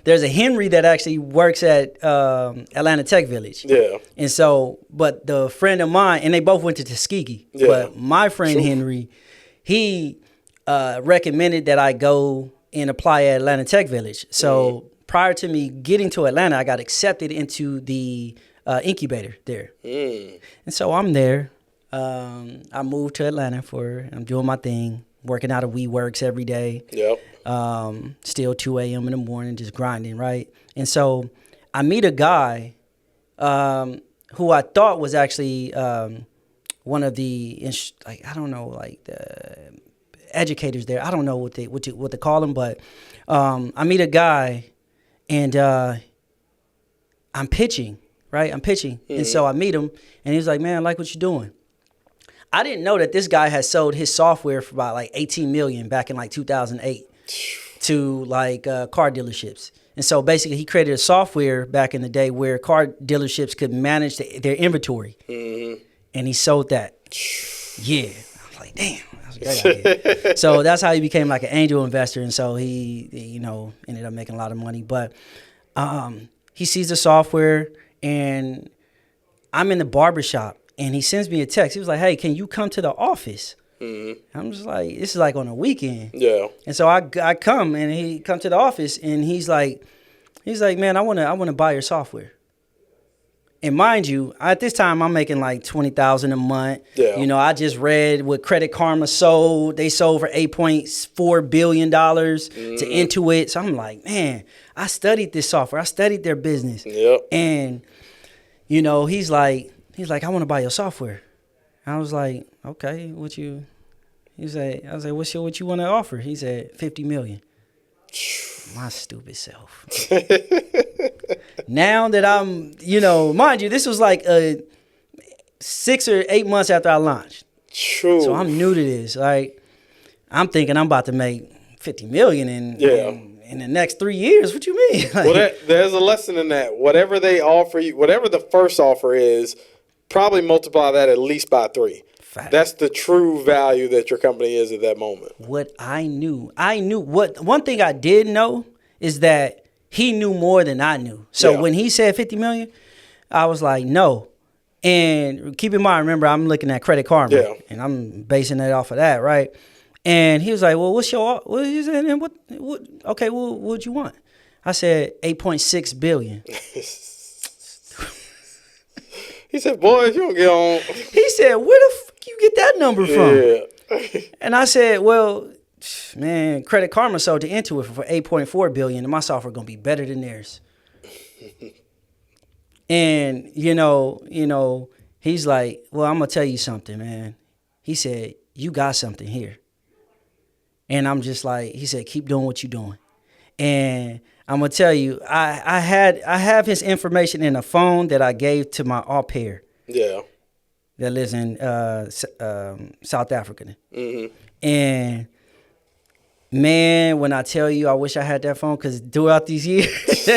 there's a Henry that actually works at Atlanta Tech Village. Yeah. And so, but the friend of mine, and they both went to Tuskegee, but my friend Henry, he recommended that I go and apply at Atlanta Tech Village. So prior to me getting to Atlanta, I got accepted into the incubator there. And so I'm there. I moved to Atlanta I'm doing my thing, working out of WeWorks every day. Yep. Still 2 a.m. in the morning, just grinding, right? And so I meet a guy who I thought was actually one of the, the educators there. I don't know what they call them, but I meet a guy and I'm pitching, right? And so I meet him and he's like, man, I like what you're doing. I didn't know that this guy had sold his software for about like $18 million back in like 2008 to like car dealerships. And so basically he created a software back in the day where car dealerships could manage their inventory. And he sold that. Yeah. I was like, damn, that's a great idea. So that's how he became like an angel investor. And so he, ended up making a lot of money. But he sees the software and I'm in the barbershop. And he sends me a text. He was like, hey, can you come to the office? I'm just like, this is like on a weekend. Yeah. And so I come and he come to the office and he's like, man, I wanna buy your software. And mind you, at this time I'm making like $20,000 a month. Yeah. I just read what Credit Karma sold. They sold for $8.4 billion to Intuit. So I'm like, man, I studied this software. I studied their business. Yep. And he's like, I want to buy your software. I was like, okay, I was like, what you want to offer? He said, $50 million. My stupid self. Now that I'm, mind you, this was like 6 or 8 months after I launched. True. So I'm new to this. Like, I'm thinking I'm about to make $50 million in the next 3 years. What you mean? Like, well, there's a lesson in that. Whatever they offer you, whatever the first offer is, probably multiply that at least by 3. Fact. That's the true value that your company is at that moment. What I knew one thing I did know is that he knew more than I knew. So when he said 50 million, I was like, no. And keep in mind, remember, I'm looking at Credit Karma and I'm basing it off of that, right? And he was like, well, what you said? And okay, well, what'd you want? I said 8.6 billion. He said, boy, if you don't get on. He said, where the fuck you get that number from? Yeah. And I said, well, man, Credit Karma sold to Intuit for $8.4 billion, and my software going to be better than theirs. And, he's like, well, I'm going to tell you something, man. He said, you got something here. And I'm just like, he said, keep doing what you're doing. And I'm going to tell you, I have his information in a phone that I gave to my au pair. Yeah. That lives in South Africa. Mm-hmm. And, man, when I tell you I wish I had that phone, because throughout these years,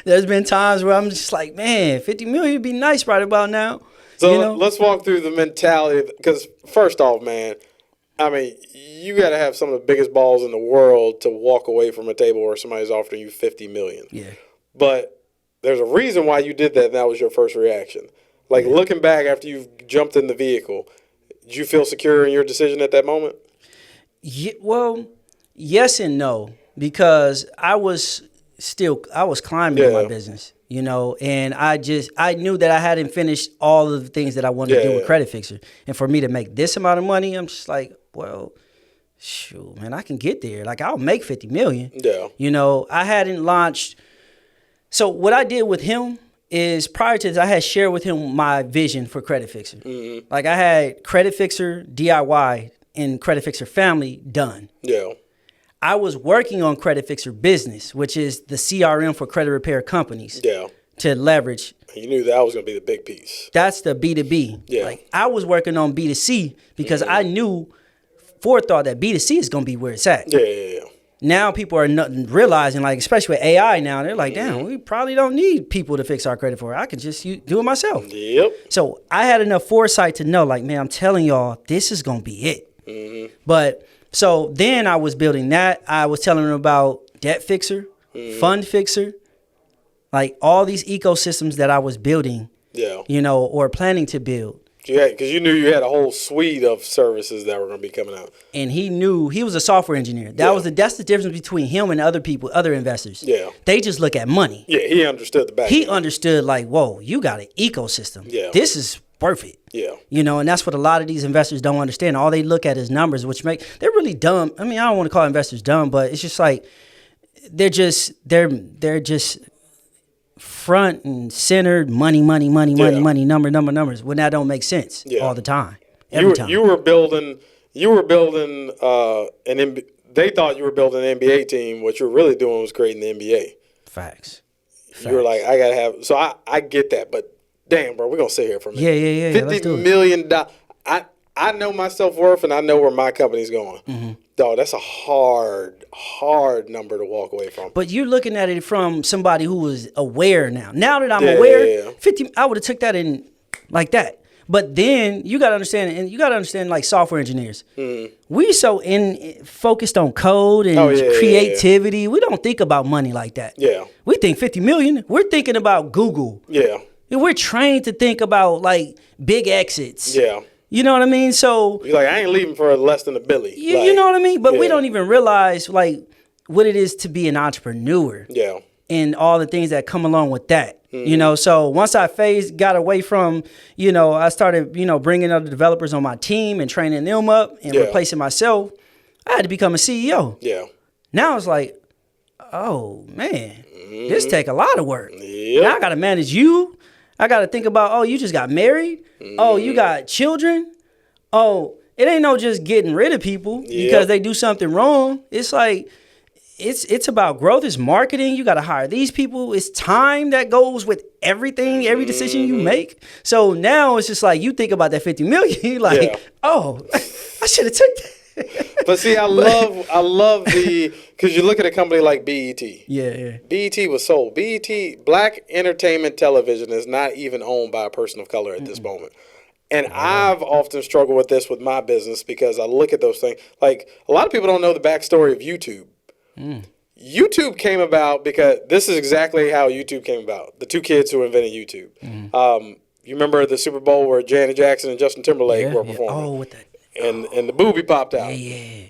there's been times where I'm just like, man, 50 million would be nice right about now. So let's walk through the mentality, because first off, man, I mean, you got to have some of the biggest balls in the world to walk away from a table where somebody's offering you 50 million. Yeah. But there's a reason why you did that, and that was your first reaction. Like, looking back after you've jumped in the vehicle, did you feel secure in your decision at that moment? Yeah, well, yes and no, because I was climbing in my business, and I knew that I hadn't finished all of the things that I wanted to do with Credit Fixer. And for me to make this amount of money, I'm just like, well, shoot, man, I can get there. Like, I'll make 50 million. Yeah. I hadn't launched. So what I did with him is, prior to this, I had shared with him my vision for Credit Fixer. Mm-hmm. Like, I had Credit Fixer DIY and Credit Fixer Family done. Yeah. I was working on Credit Fixer Business, which is the CRM for credit repair companies. Yeah. To leverage. You knew that was going to be the big piece. That's the B2B. Yeah. Like, I was working on B2C because I knew, forethought, that B2C is going to be where it's at. Yeah. Now people are realizing, like, especially with AI now, they're like, damn, we probably don't need people to fix our credit for it. I can just do it myself. Yep. So I had enough foresight to know, like, man, I'm telling y'all, this is going to be it. Mm-hmm. But so then I was building that. I was telling them about Debt Fixer, Fund Fixer, like all these ecosystems that I was building, or planning to build. Yeah, because you knew you had a whole suite of services that were going to be coming out. And he knew, he was a software engineer. That's the difference between him and other people, other investors. Yeah. They just look at money. Yeah, he understood the back. He understood, like, whoa, you got an ecosystem. Yeah. This is worth it. Yeah. And that's what a lot of these investors don't understand. All they look at is numbers, which they're really dumb. I mean, I don't want to call investors dumb, but it's just like, they're just front and centered numbers, when that don't make sense all the time. Every time. You were building they thought you were building an NBA team. What you were really doing was creating the NBA. Facts. You were like, I got to have, so I get that, but damn, bro, we're going to sit here for a minute. Yeah. $50 million. I know my self-worth and I know where my company's going. Mm-hmm. Dog, that's a hard number to walk away from. But you're looking at it from somebody who is aware now. Now that I'm aware, 50, I would have took that in like that. But then you got to understand, like software engineers. Mm-hmm. We so focused on code and creativity. Yeah. We don't think about money like that. Yeah. We think 50 million. We're thinking about Google. Yeah. And we're trained to think about like big exits. Yeah. You know what I mean? So you're like, I ain't leaving for less than $1 billion. You know what I mean? But we don't even realize like what it is to be an entrepreneur. Yeah. And all the things that come along with that. Mm-hmm. So once I got away from, I started, bringing other developers on my team and training them up and replacing myself, I had to become a CEO. Yeah. Now it's like, oh man, this take a lot of work. Yep. Now I got to manage you. I got to think about, you just got married. Oh, you got children. Oh, it ain't no just getting rid of people because they do something wrong. It's like, it's about growth. It's marketing. You got to hire these people. It's time that goes with everything, every decision you make. So now it's just like, you think about that 50 million, you're like, oh, I should have took that. But see, I love because you look at a company like BET. Yeah. BET was sold. BET, Black Entertainment Television, is not even owned by a person of color at this moment. And I've often struggled with this with my business because I look at those things. Like, a lot of people don't know the backstory of YouTube. YouTube came about because this is exactly how YouTube came about. The two kids who invented YouTube. You remember the Super Bowl where Janet Jackson and Justin Timberlake were performing? Oh, with that. And the booby popped out. Yeah.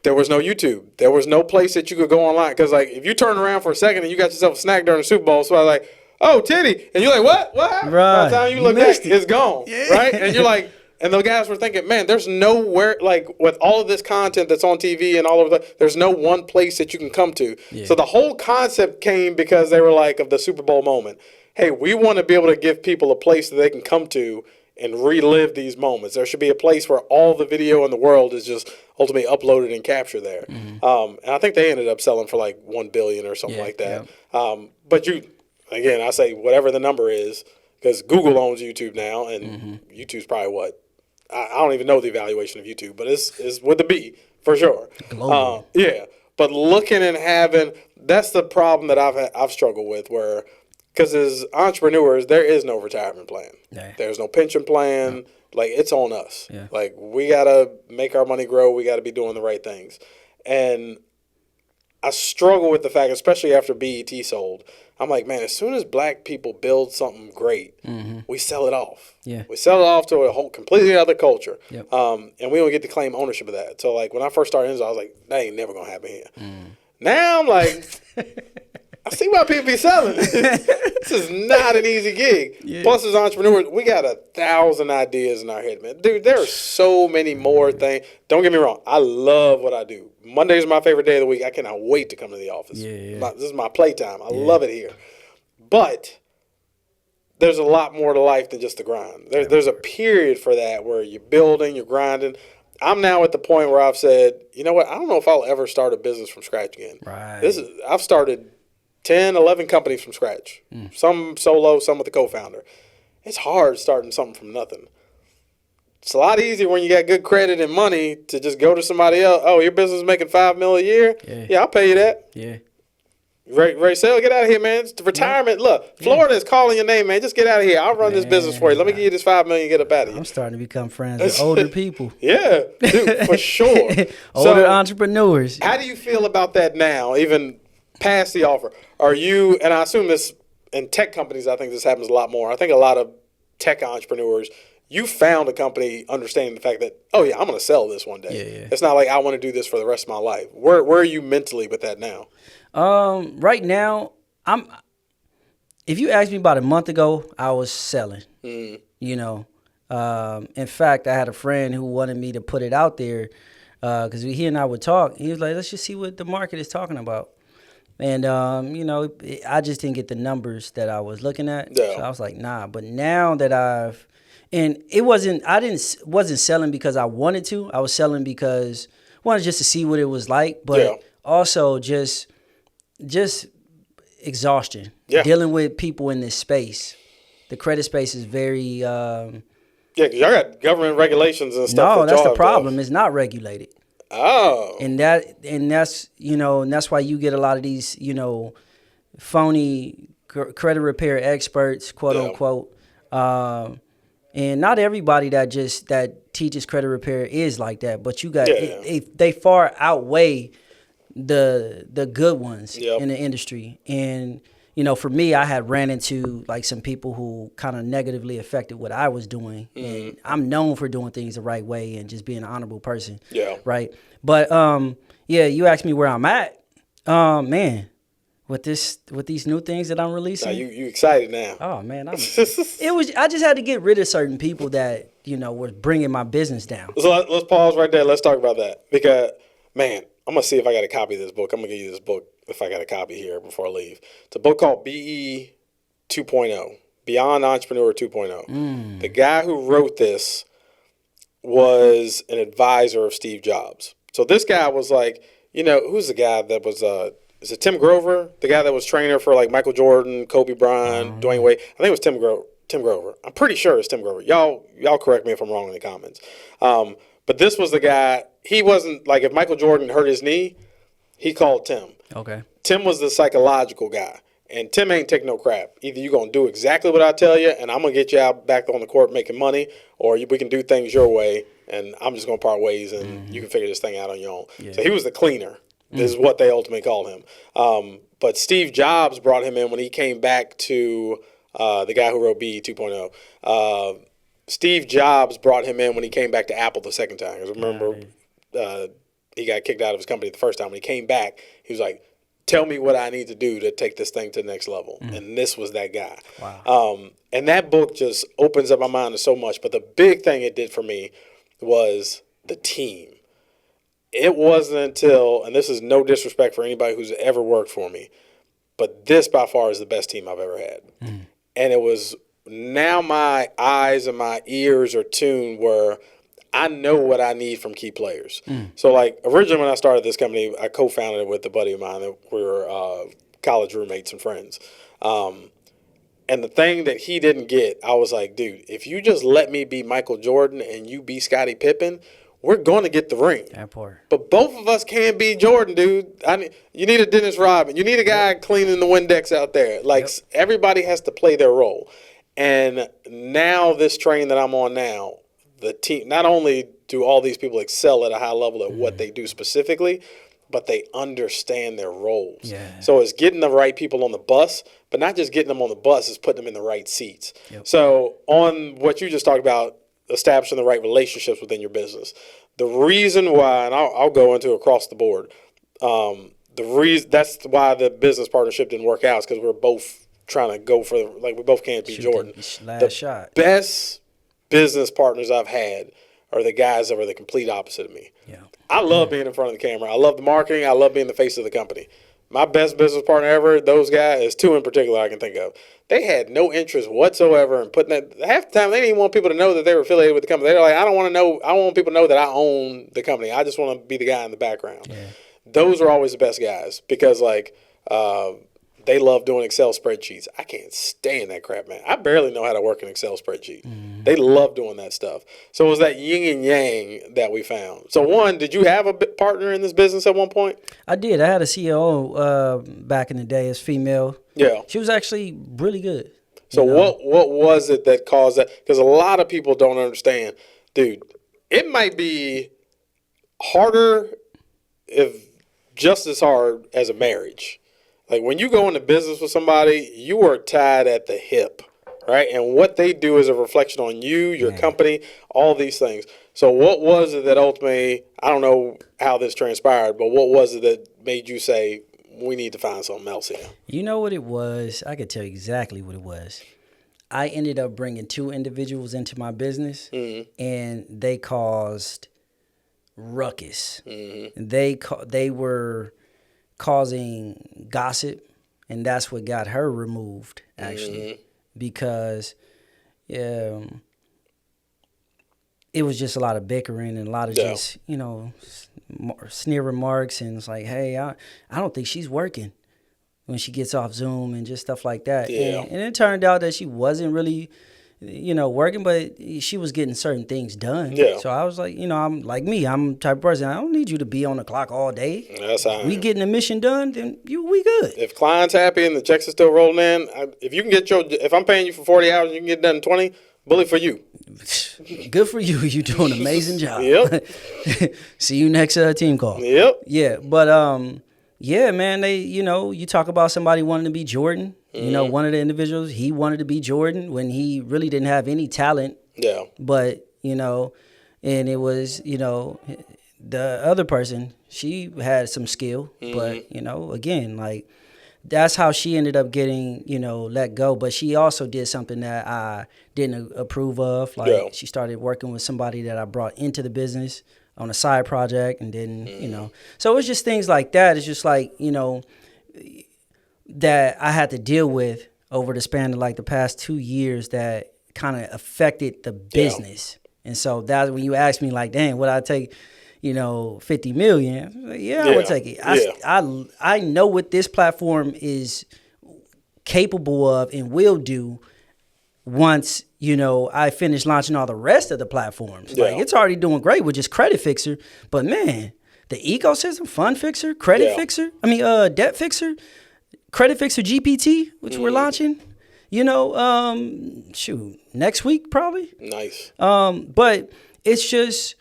There was no YouTube. There was no place that you could go online. Because, like, if you turn around for a second and you got yourself a snack during the Super Bowl, so I was like, oh, titty. And you're like, what? What happened? Right. By the time you look back, it's gone. Yeah. Right? And you're like, And the guys were thinking, man, there's nowhere, like, with all of this content that's on TV and all over there's no one place that you can come to. Yeah. So the whole concept came because they were like, of the Super Bowl moment. Hey, we want to be able to give people a place that they can come to and relive these moments. There should be a place where all the video in the world is just ultimately uploaded and captured there. And I think they ended up selling for like $1 billion or something like that. Yeah. But again, I say whatever the number is, because Google owns YouTube now, and YouTube's probably what? I don't even know the evaluation of YouTube, but it's with a B for sure. Yeah, but looking and having, that's the problem that I've struggled with, where because as entrepreneurs there is no retirement plan. Yeah. There's no pension plan. Yeah. Like, it's on us. Yeah. Like, we gotta make our money grow. We gotta be doing the right things, and I struggle with the fact, especially after BET sold. I'm like, man, as soon as black people build something great, we sell it off. Yeah. We sell it off to a whole completely other culture. Yep. And we don't get to claim ownership of that. So, like, when I first started, I was like, that ain't never going to happen here. Now I'm like, I see why people be selling. This is not an easy gig. Yeah. Plus, as entrepreneurs, we got 1,000 ideas in our head, man. Dude, there are so many more things. Don't get me wrong. I love what I do. Monday is my favorite day of the week. I cannot wait to come to the office. This is my playtime. I love it here. But there's a lot more to life than just the grind. There's a period for that where you're building, you're grinding. I'm now at the point where I've said, you know what? I don't know if I'll ever start a business from scratch again. Right. I've started 10, 11 companies from scratch. Some solo, some with a co-founder. It's hard starting something from nothing. It's a lot easier when you got good credit and money to just go to somebody else. Oh, your business is making $5 million a year? Yeah, I'll pay you that. Yeah. Ray Sale, get out of here, man. It's retirement. Look, Florida is calling your name, man. Just get out of here. I'll run this business for you. Let me give you this $5 million and get up out of here. I'm starting to become friends with older people. Yeah, dude, for sure. Older entrepreneurs. How do you feel about that now, even past the offer? Are you, and I assume this, in tech companies, I think this happens a lot more. I think a lot of tech entrepreneurs, you found a company understanding the fact that, oh, yeah, I'm going to sell this one day. Yeah. It's not like I want to do this for the rest of my life. Where are you mentally with that now? Right now, if you asked me about a month ago, I was selling, you know. In fact, I had a friend who wanted me to put it out there because he and I would talk. He was like, let's just see what the market is talking about. And, you know, I just didn't get the numbers that I was looking at. Yeah. So I was like, nah. But now that I wasn't selling because I wanted to. I was selling because I wanted just to see what it was like, but also just exhaustion. Yeah. Dealing with people in this space. The credit space is very yeah, because y'all got government regulations and stuff. No, that's the problem. It's not regulated. Oh. And that's why you get a lot of these, you know, phony credit repair experts, quote unquote. And not everybody that teaches credit repair is like that, but you got they far outweigh the good ones in the industry. And you know, for me, I had ran into like some people who kind of negatively affected what I was doing. And I'm known for doing things the right way and just being an honorable person. Yeah. Right. But you asked me where I'm at. Man, with these new things that I'm releasing. Now you excited now? Oh man, I just had to get rid of certain people that, you know, were bringing my business down. So let's pause right there. Let's talk about that, because man, I'm gonna see if I got a copy of this book. I'm gonna give you this book if I got a copy here before I leave. It's a book called BE 2.0, Beyond Entrepreneur 2.0. The guy who wrote this was an advisor of Steve Jobs. So this guy was like, you know, who's the guy that was is it Tim Grover? The guy that was trainer for like Michael Jordan, Kobe Bryant, Dwayne Wade. I think it was Tim Grover. I'm pretty sure it's Tim Grover. Y'all correct me if I'm wrong in the comments. But this was the guy. He wasn't like, if Michael Jordan hurt his knee, he called Tim. Okay. Tim was the psychological guy. And Tim ain't take no crap. Either you're going to do exactly what I tell you, and I'm going to get you out back on the court making money, or we can do things your way, and I'm just going to part ways, and you can figure this thing out on your own. Yeah. So he was the cleaner, is what they ultimately called him. But Steve Jobs brought him in when he came back to the guy who wrote BE 2.0. Steve Jobs brought him in when he came back to Apple the second time. Because remember, he got kicked out of his company the first time. When he came back, he was like, tell me what I need to do to take this thing to the next level. And this was that guy. Wow. And that book just opens up my mind to so much. But the big thing it did for me was the team. It wasn't until, and this is no disrespect for anybody who's ever worked for me, but this by far is the best team I've ever had. And it was, now my eyes and my ears are tuned where I know what I need from key players. So like originally when I started this company, I co-founded it with a buddy of mine that we were college roommates and friends. And the thing that he didn't get, I was like, dude, if you just let me be Michael Jordan and you be Scottie Pippen, we're going to get the ring. That part. But both of us can't be Jordan, dude. You need a Dennis Rodman. You need a guy cleaning the Windex out there. Like, everybody has to play their role. And now this train that I'm on now, the team, not only do all these people excel at a high level at what they do specifically, but they understand their roles. Yeah. So it's getting the right people on the bus, but not just getting them on the bus, it's putting them in the right seats. So on what you just talked about, establishing the right relationships within your business. The reason why, and I'll go into across the board, that's why the business partnership didn't work out, is because we're both trying to go for, like, we both can't be Jordan. Last shot. Best business partners I've had are the guys that are the complete opposite of me. I love being in front of the camera. I love the marketing. I love being the face of the company. My best business partner ever, those guys, is two in particular I can think of. They had no interest whatsoever in putting that. Half the time, they didn't even want people to know that they were affiliated with the company. They're like, I don't want people to know that I own the company. I just want to be the guy in the background. Those are always the best guys because, like, they love doing Excel spreadsheets. I can't stand that crap, man. I barely know how to work an Excel spreadsheet. They love doing that stuff. So it was that yin and yang that we found. So one, did you have a partner in this business at one point? I did. I had a CEO back in the day, as female. Yeah. She was actually really good. So what was it that caused that? Because a lot of people don't understand. Dude, it might be harder, if just as hard as a marriage. Like, when you go into business with somebody, you are tied at the hip, right? And what they do is a reflection on you, your company, all these things. So what was it that ultimately, I don't know how this transpired, but what was it that made you say, we need to find something else here? You know what it was? I could tell you exactly what it was. I ended up bringing two individuals into my business, and they caused ruckus. They were causing gossip, and that's what got her removed, actually, because it was just a lot of bickering and a lot of just, sneer remarks, and it's like, hey, I don't think she's working when she gets off Zoom and just stuff like that. And it turned out that she wasn't really working, but she was getting certain things done. So I was like, I'm like me. I'm the type of person, I don't need you to be on the clock all day. That's how we getting the mission done, then we good. If client's happy and the checks are still rolling in, if you can get if I'm paying you for 40 hours and you can get done in 20, bully for you. Good for you. You're doing an amazing job. See you next team call. Yeah, but yeah, man, you talk about somebody wanting to be Jordan. One of the individuals, he wanted to be Jordan when he really didn't have any talent. But, and it was, the other person, she had some skill. But, again, like, that's how she ended up getting, let go. But she also did something that I didn't approve of. Like, she started working with somebody that I brought into the business on a side project, and then, so it's just things like that. It's just like, that I had to deal with over the span of like the past 2 years that kind of affected the business. And so that when you ask me like, dang, would I take, 50 million? Like, I would take it. I know what this platform is capable of and will do once, I finish launching all the rest of the platforms. Like, it's already doing great with just Credit Fixer, but man, the ecosystem, Fund Fixer, Credit Fixer, Debt Fixer, Credit Fixer GPT, which we're launching, next week probably. Nice. But it's just,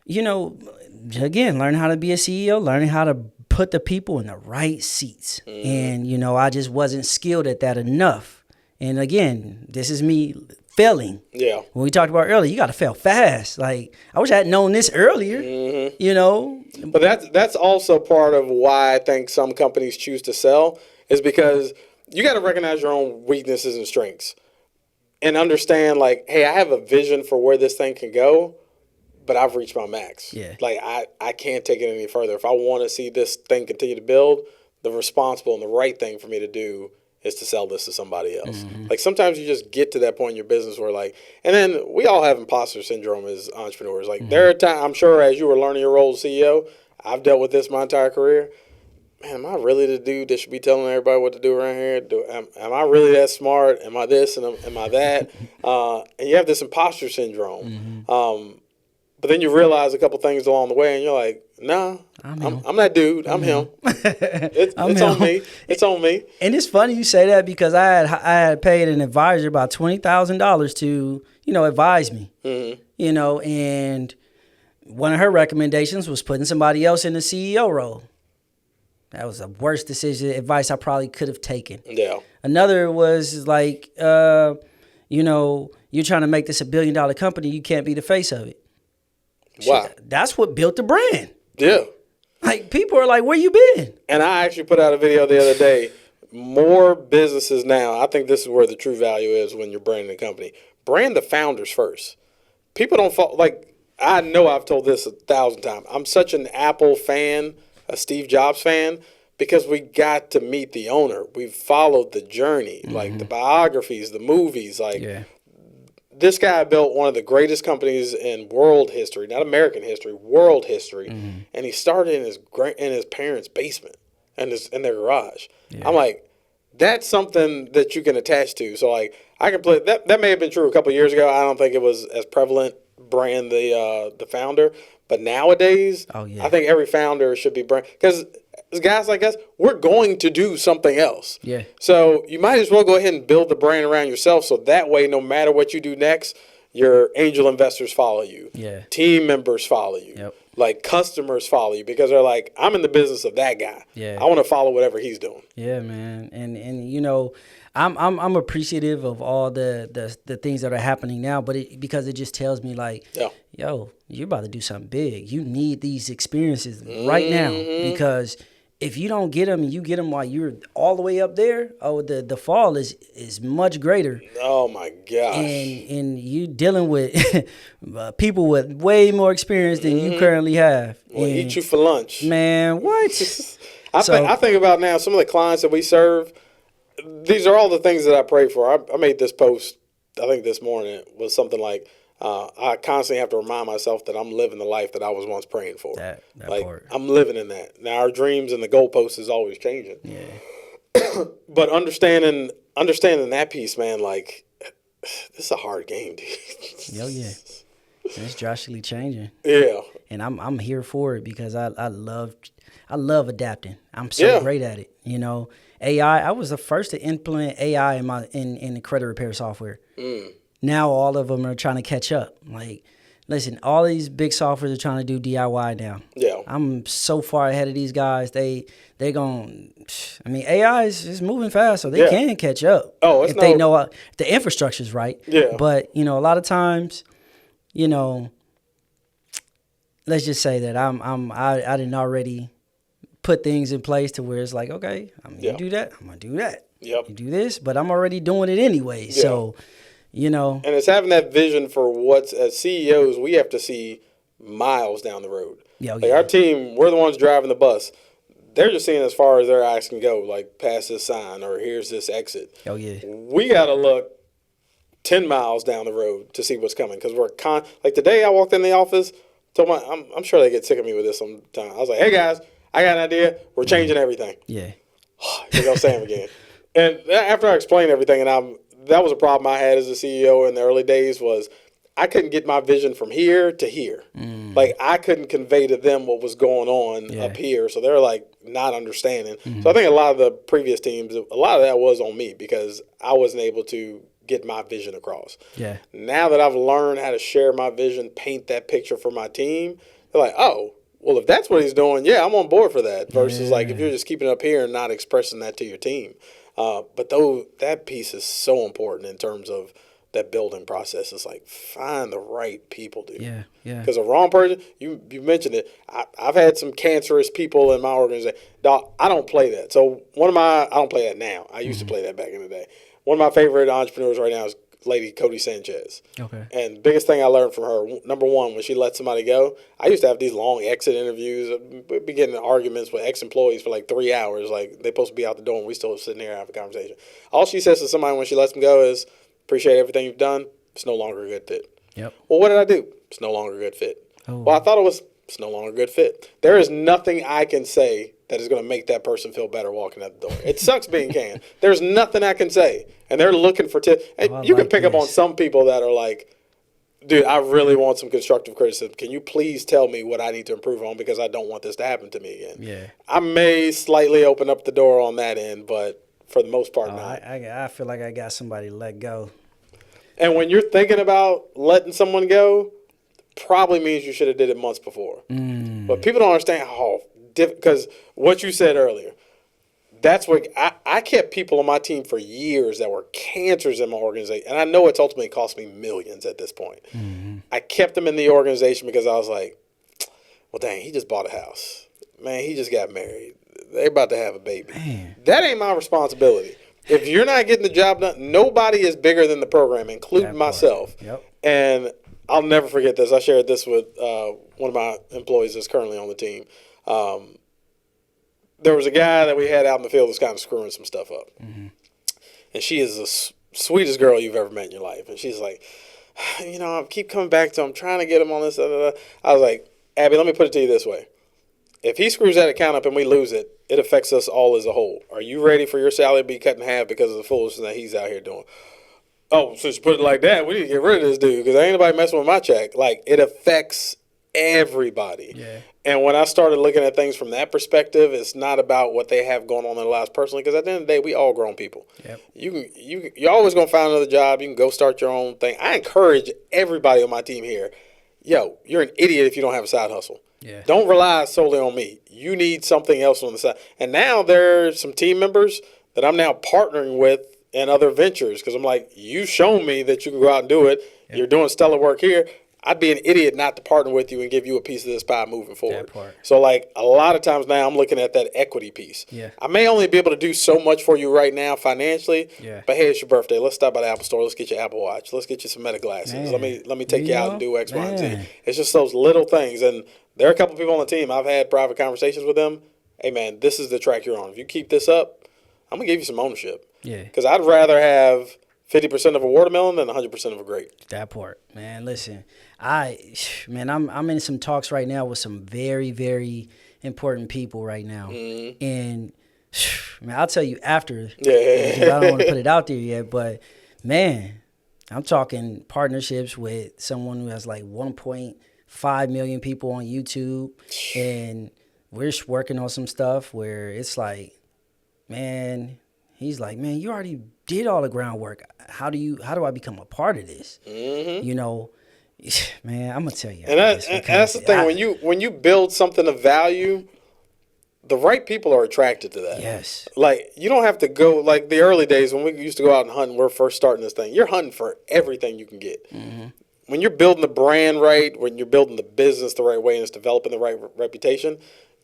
again, learning how to be a CEO, learning how to put the people in the right seats. And, I just wasn't skilled at that enough. And again, this is me failing. Yeah. When we talked about earlier, you got to fail fast. Like, I wish I had known this earlier, you know. But that's also part of why I think some companies choose to sell, is because you got to recognize your own weaknesses and strengths and understand, like, hey, I have a vision for where this thing can go, but I've reached my max. Yeah. Like, I can't take it any further. If I want to see this thing continue to build, the responsible and the right thing for me to do is to sell this to somebody else. Like, sometimes you just get to that point in your business where, like, and then we all have imposter syndrome as entrepreneurs. Like, there are times, I'm sure as you were learning your role as CEO, I've dealt with this my entire career. Man, am I really the dude that should be telling everybody what to do around here? Am I really that smart? Am I this and am I that? And you have this imposter syndrome. But then you realize a couple things along the way, and you're like, nah, I'm that dude. I'm him. It's on me. It's on me. And it's funny you say that, because I had paid an advisor about $20,000 to, advise me. And one of her recommendations was putting somebody else in the CEO role. That was the worst advice I probably could have taken. Yeah. Another was like, you're trying to make this $1 billion company. You can't be the face of it. Wow. That's what built the brand. Yeah. Like, people are like, where you been? And I actually put out a video the other day. More businesses now, I think this is where the true value is when you're branding a company. Brand the founders first. People don't fall, like, I know I've told this 1,000 times. I'm such an Apple fan, a Steve Jobs fan, because we got to meet the owner. We've followed the journey, like the biographies, the movies. Like, this guy built one of the greatest companies in world history, not American history, world history, and he started in his parents' basement and in their garage. I'm like, that's something that you can attach to. So, like, I can play that. That may have been true a couple of years ago. I don't think it was as prevalent. Brand the founder, but nowadays, I think every founder should be brand, because guys like us, we're going to do something else. Yeah. So you might as well go ahead and build the brand around yourself, so that way, no matter what you do next, your angel investors follow you. Yeah. Team members follow you. Yep. Like, customers follow you, because they're like, I'm in the business of that guy. Yeah. I want to follow whatever he's doing. Yeah, man. And I'm appreciative of all the things that are happening now, but because it just tells me, like, yo, you're about to do something big. You need these experiences right now, because if you don't get them and you get them while you're all the way up there, the fall is much greater. Oh my gosh! And you dealing with people with way more experience than you currently have. Will eat you for lunch, man. What? I think about now some of the clients that we serve. These are all the things that I pray for. I made this post, I think this morning. It was something like, I constantly have to remind myself that I'm living the life that I was once praying for. That like, part. I'm living in that. Now, our dreams and the goalpost is always changing. Yeah. But understanding that piece, man, like, this is a hard game, dude. Oh, yeah. It's drastically changing. Yeah. And I'm here for it, because I love adapting. I'm so great at it. AI, I was the first to implement AI in the credit repair software. Now all of them are trying to catch up. Like, listen, all these big softwares are trying to do DIY now. Yeah. I'm so far ahead of these guys. AI is moving fast, so they can catch up. Oh, if they know if the infrastructure's right. Yeah. But, a lot of times, let's just say that I didn't already put things in place to where it's like, okay, I'm gonna do that. I'm gonna do that. Yep. You do this, but I'm already doing it anyway. Yeah. So, And it's having that vision for what's, as CEOs, we have to see miles down the road. Yeah. Like, our team, we're the ones driving the bus. They're just seeing as far as their eyes can go, like, past this sign or here's this exit. Oh, yeah. We got to look 10 miles down the road to see what's coming, because like, today I walked in the office, I'm sure they get sick of me with this sometime. I was like, hey, guys, I got an idea. We're changing everything. Yeah. Here goes Sam again. And after I explained everything, and that was a problem I had as a CEO in the early days, was I couldn't get my vision from here to here. Like, I couldn't convey to them what was going on up here. So they're, like, not understanding. So I think a lot of the previous teams, a lot of that was on me, because I wasn't able to get my vision across. Yeah. Now that I've learned how to share my vision, paint that picture for my team, they're like, oh, well, if that's what he's doing, I'm on board for that. Versus, like, if you're just keeping it up here and not expressing that to your team. But that piece is so important in terms of that building process is like find the right people, dude. Yeah. Because the wrong person, you mentioned it. I've had some cancerous people in my organization. Dog, I don't play that. So I don't play that now. I used to play that back in the day. One of my favorite entrepreneurs right now is lady Cody Sanchez. Okay. And the biggest thing I learned from her, number one, when she let somebody go, I used to have these long exit interviews. We'd be getting in arguments with ex-employees for like 3 hours. Like, they're supposed to be out the door and we still sitting there having a conversation. All she says to somebody when she lets them go is, appreciate everything you've done. It's no longer a good fit. Yep. Well, what did I do? It's no longer a good fit. Oh. Well, I thought it's no longer a good fit. There is nothing I can say that is going to make that person feel better walking out the door. It sucks being canned. There's nothing I can say. And they're looking for tips. And you can pick up on some people that are like, dude, I really want some constructive criticism. Can you please tell me what I need to improve on because I don't want this to happen to me again? Yeah. I may slightly open up the door on that end, but for the most part, not. I feel like I got somebody to let go. And when you're thinking about letting someone go, probably means you should have did it months before. But people don't understand how because what you said earlier, that's what I kept people on my team for years that were cancers in my organization. And I know it's ultimately cost me millions at this point. I kept them in the organization because I was like, well, dang, he just bought a house. Man, he just got married. They're about to have a baby. Man. That ain't my responsibility. If you're not getting the job done, nobody is bigger than the program, including myself. Yep. And I'll never forget this. I shared this with one of my employees that's currently on the team. There was a guy that we had out in the field that's kind of screwing some stuff up. And she is the sweetest girl you've ever met in your life. And she's like, you know, I keep coming back to him, trying to get him on this. I was like, Abby, let me put it to you this way. If he screws that account up and we lose it, it affects us all as a whole. Are you ready for your salary to be cut in half because of the foolishness that he's out here doing? Oh, since you put it like that, we need to get rid of this dude because ain't nobody messing with my check. Like, it affects everybody. Yeah. And when I started looking at things from that perspective, it's not about what they have going on in their lives personally, because at the end of the day, we all grown people. Yep. You're always going to find another job. You can go start your own thing. I encourage everybody on my team here, yo, you're an idiot if you don't have a side hustle. Yeah. Don't rely solely on me. You need something else on the side. And now there's some team members that I'm now partnering with in other ventures because I'm like, you've shown me that you can go out and do it. Yep. You're doing stellar work here. I'd be an idiot not to partner with you and give you a piece of this pie moving forward. So, like, a lot of times now I'm looking at that equity piece. Yeah. I may only be able to do so much for you right now financially, but hey, it's your birthday. Let's stop by the Apple Store. Let's get you Apple Watch. Let's get you some Meta glasses. Man. Let me take you out and do X, Y, and Z. It's just those little things. And there are a couple people on the team. I've had private conversations with them. Hey, man, this is the track you're on. If you keep this up, I'm going to give you some ownership. Yeah. Because I'd rather have 50% of a watermelon than 100% of a grape. That part, man. Listen, I'm in some talks right now with some very, very important people right now, and man, I'll tell you after. I don't want to put it out there yet, but man, I'm talking partnerships with someone who has like 1.5 million people on YouTube, and we're working on some stuff where it's like, man. He's like, man, you already did all the groundwork. How do I become a part of this? You know, man, I'm gonna tell you. And that's the thing. When you build something of value, the right people are attracted to that. Yes. Like, you don't have to go like the early days when we used to go out and hunt. And we're first starting this thing. You're hunting for everything you can get. When you're building the brand right, when you're building the business the right way, and it's developing the right reputation,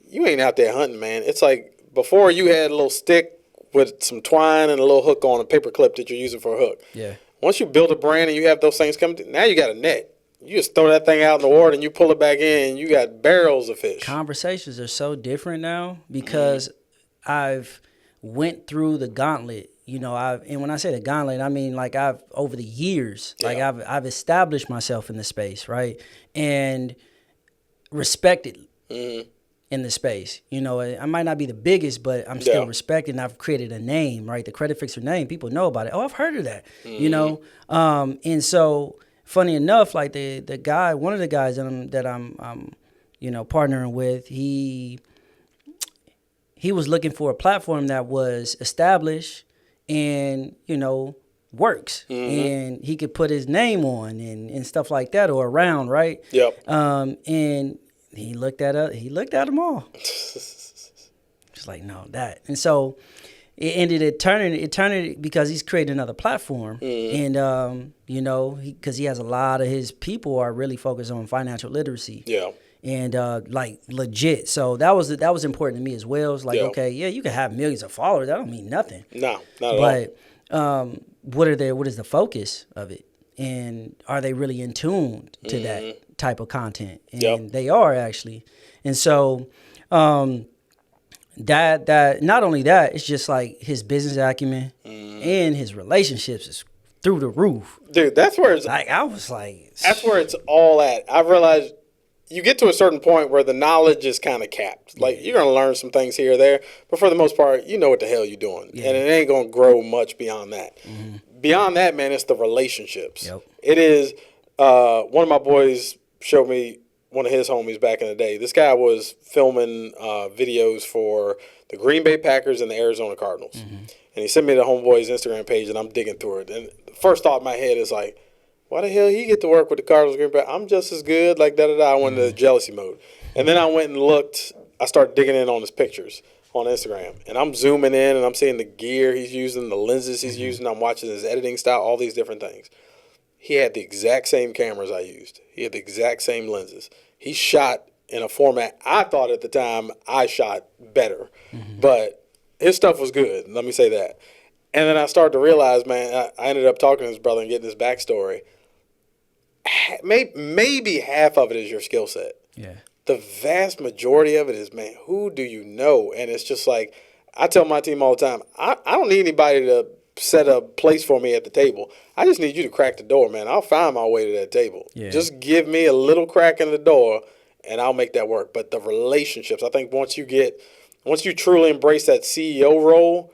you ain't out there hunting, man. It's like before you had a little stick with some twine and a little hook on a paper clip that you're using for a hook. Yeah. Once you build a brand and you have those things coming, now you got a net. You just throw that thing out in the water and you pull it back in and you got barrels of fish. Conversations are so different now because I've went through the gauntlet. You know, and when I say the gauntlet, I mean like I've over the years, like I've established myself in the space, right? And respected. In the space. You know, I might not be the biggest, but I'm still respected, and I've created a name, right? The Credit Fixer name, people know about it. Oh, I've heard of that, you know? And so, funny enough, like the guy, one of the guys that I'm you know, partnering with, he was looking for a platform that was established and, you know, works. And he could put his name on and stuff like that or around, right? Yep. And he looked at them all. Just like, no, that. And so it turning because he's creating another platform, and because he has a lot of his people are really focused on financial literacy. Yeah. And like legit, so that was important to me as well. It's like, okay, yeah, you can have millions of followers. That don't mean nothing. No, not at all. But what is the focus of it, and are they really in tune to that type of content? And they are actually. And so that not only that, it's just like his business acumen and his relationships is through the roof, dude. That's where it's like I was like, that's where it's all at. I've realized. You get to a certain point where the knowledge is kind of capped. Like, you're going to learn some things here or there, but for the most part, you know what the hell you're doing. And it ain't going to grow much beyond that. Beyond that, man, it's the relationships. It is, one of my boys showed me one of his homies back in the day. This guy was filming videos for the Green Bay Packers and the Arizona Cardinals. And he sent me the homeboy's Instagram page, and I'm digging through it. And the first thought in my head is like, why the hell he get to work with the Cardinals? Green Bay? I'm just as good. Like I went into jealousy mode, and then I went and looked. I started digging in on his pictures on Instagram, and I'm zooming in and I'm seeing the gear he's using, the lenses he's using. I'm watching his editing style, all these different things. He had the exact same cameras I used. He had the exact same lenses. He shot in a format I thought at the time I shot better, but his stuff was good. Let me say that. And then I started to realize, man, I ended up talking to his brother and getting his backstory. Maybe half of it is your skill set. Yeah. The vast majority of it is, man, who do you know? And it's just like, I tell my team all the time, I don't need anybody to set a place for me at the table. I just need you to crack the door, man. I'll find my way to that table. Yeah. Just give me a little crack in the door, and I'll make that work. But the relationships, I think once you truly embrace that CEO role,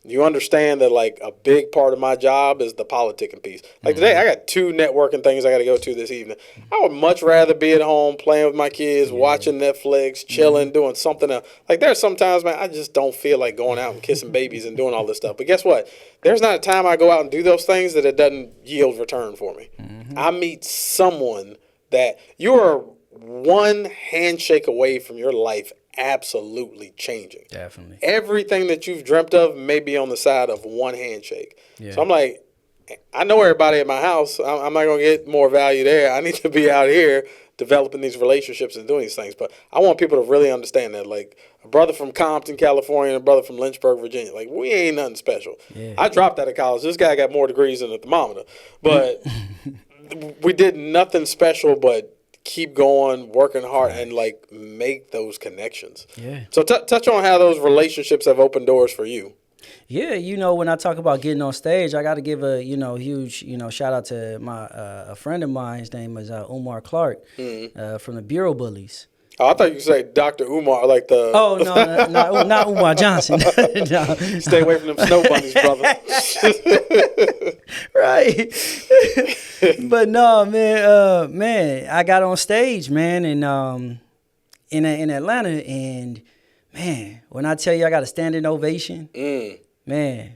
you understand that, like, a big part of my job is the politicking piece. Like, today, I got 2 networking things I got to go to this evening. I would much rather be at home playing with my kids, watching Netflix, chilling, doing something else. Like, there's sometimes, man, I just don't feel like going out and kissing babies and doing all this stuff. But guess what? There's not a time I go out and do those things that it doesn't yield return for me. I meet someone that you are one handshake away from your life absolutely changing. Definitely. Everything that you've dreamt of may be on the side of one handshake. Yeah. So I'm like, I know everybody at my house. I'm not going to get more value there. I need to be out here developing these relationships and doing these things. But I want people to really understand that, like, a brother from Compton, California, and a brother from Lynchburg, Virginia, like, we ain't nothing special. Yeah. I dropped out of college. This guy got more degrees than a thermometer. But we did nothing special but keep going, working hard, and like make those connections. Yeah. So touch on how those relationships have opened doors for you. Yeah, when I talk about getting on stage, I got to give a huge shout out to my a friend of mine. His name is Umar Clark from the Bureau Bullies. Oh, I thought you could say Dr. Umar, like the... Oh, no, not Umar Johnson. No. Stay away from them snow bunnies, brother. Right. But no, man, I got on stage, man, and in Atlanta, and, man, when I tell you I got a standing ovation, man,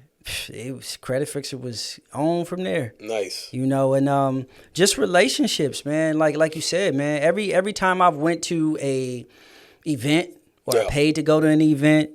it was Credit Fixer was on from there. Nice. And just relationships, man. Like you said, man. Every time I've went to a event or I paid to go to an event,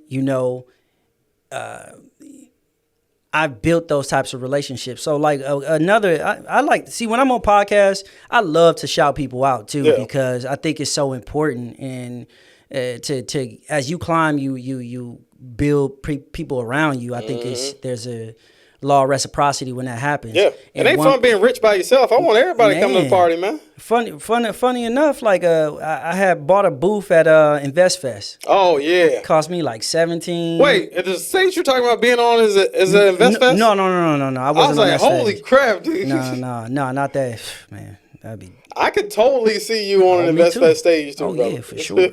I've built those types of relationships. So like I like to see when I'm on podcasts, I love to shout people out too because I think it's so important and to as you climb, you build people around you. I think there's a law of reciprocity when that happens. Yeah, it ain't fun being rich by yourself. I want everybody to come to the party, man. Funny enough, like I had bought a booth at InvestFest. Oh yeah, it cost me like $17. Wait, at the stage you're talking about being on is an InvestFest? No. I was like, holy crap, dude. No, not that, man. That'd be. I could totally see you on an InvestFest stage too, bro. Yeah, for sure.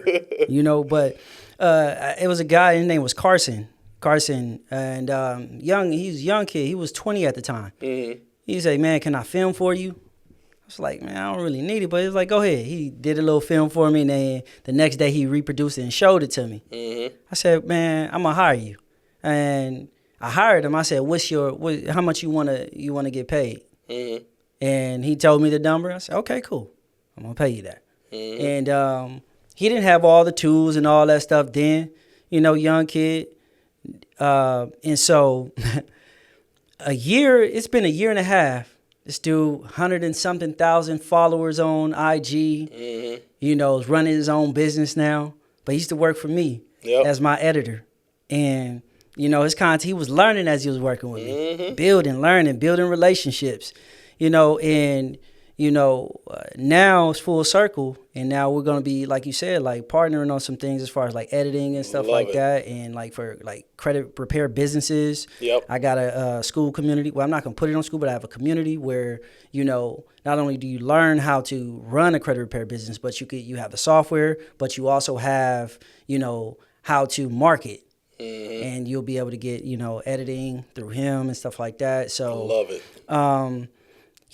But it was a guy. His name was Carson, and he's a young kid. He was 20 at the time. He said, "Man, can I film for you?" I was like, "Man, I don't really need it," but he was like, "Go ahead." He did a little film for me, and then the next day he reproduced it and showed it to me. I said, "Man, I'm gonna hire you," and I hired him. I said, how much you wanna get paid?" And he told me the number. I said, "Okay, cool. I'm gonna pay you that." And he didn't have all the tools and all that stuff then, young kid. And so it's been a year and a half. This dude, 100 and something thousand followers on IG, is running his own business now. But he used to work for me as my editor. And, his content, he was learning as he was working with me. Building relationships, and, now it's full circle. And now we're going to be, like you said, like partnering on some things as far as like editing and stuff like that. And like for like credit repair businesses. I got a school community. Well, I'm not going to put it on school, but I have a community where, not only do you learn how to run a credit repair business, but you have the software, but you also have, how to market. And you'll be able to get, editing through him and stuff like that. So I love it.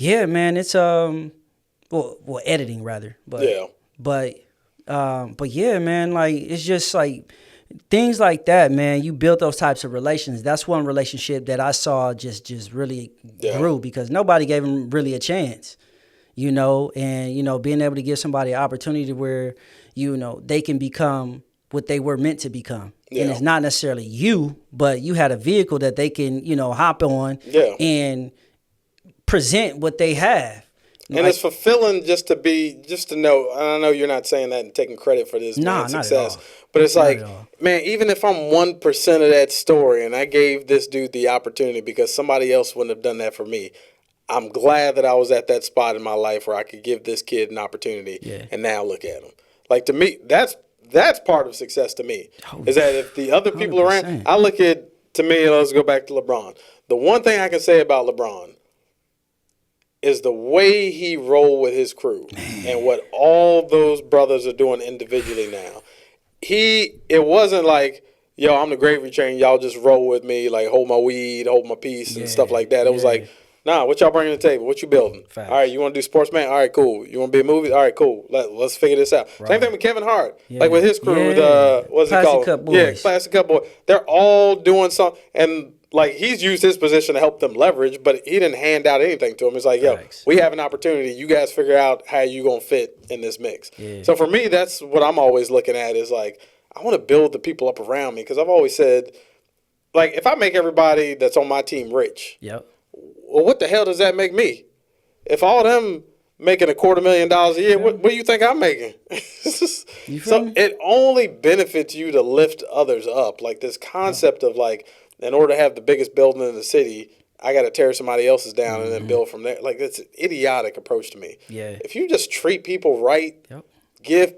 Yeah, man, it's well, editing rather. But yeah, man, like it's just like things like that, man. You build those types of relations. That's one relationship that I saw just really grew because nobody gave him really a chance. And being able to give somebody an opportunity where they can become what they were meant to become. And it's not necessarily you, but you had a vehicle that they can, hop on and present what they have. And it's fulfilling just to know, I know you're not saying that and taking credit for this man's success, but it's like, man, even if I'm 1% of that story and I gave this dude the opportunity because somebody else wouldn't have done that for me, I'm glad that I was at that spot in my life where I could give this kid an opportunity and now look at him. Like to me, that's part of success to me, is that if the other people 100%. Around, I look at, to me, let's go back to LeBron. The one thing I can say about LeBron is the way he rolled with his crew and what all those brothers are doing individually now. It wasn't like, yo, I'm the gravy train, y'all just roll with me, like hold my weed, hold my peace and stuff like that. It was like, nah, what y'all bringing to the table? What you building? Facts. All right, you want to do sports, man? All right, cool. You want to be a movie? All right, cool. Let's figure this out. Right. Same thing with Kevin Hart. Like with his crew, what's it called? Cup Boys. Yeah, Classic Cup Boys. They're all doing something. And like he's used his position to help them leverage, but he didn't hand out anything to them. It's like, yo, we have an opportunity. You guys figure out how you going to fit in this mix. Yeah. So for me, that's what I'm always looking at is like, I want to build the people up around me because I've always said, like, if I make everybody that's on my team rich, well, what the hell does that make me? If all of them making $250,000 a year, what do you think I'm making? So it only benefits you to lift others up. Like this concept of like, in order to have the biggest building in the city, I got to tear somebody else's down and then build from there. Like that's an idiotic approach to me. Yeah. If you just treat people right,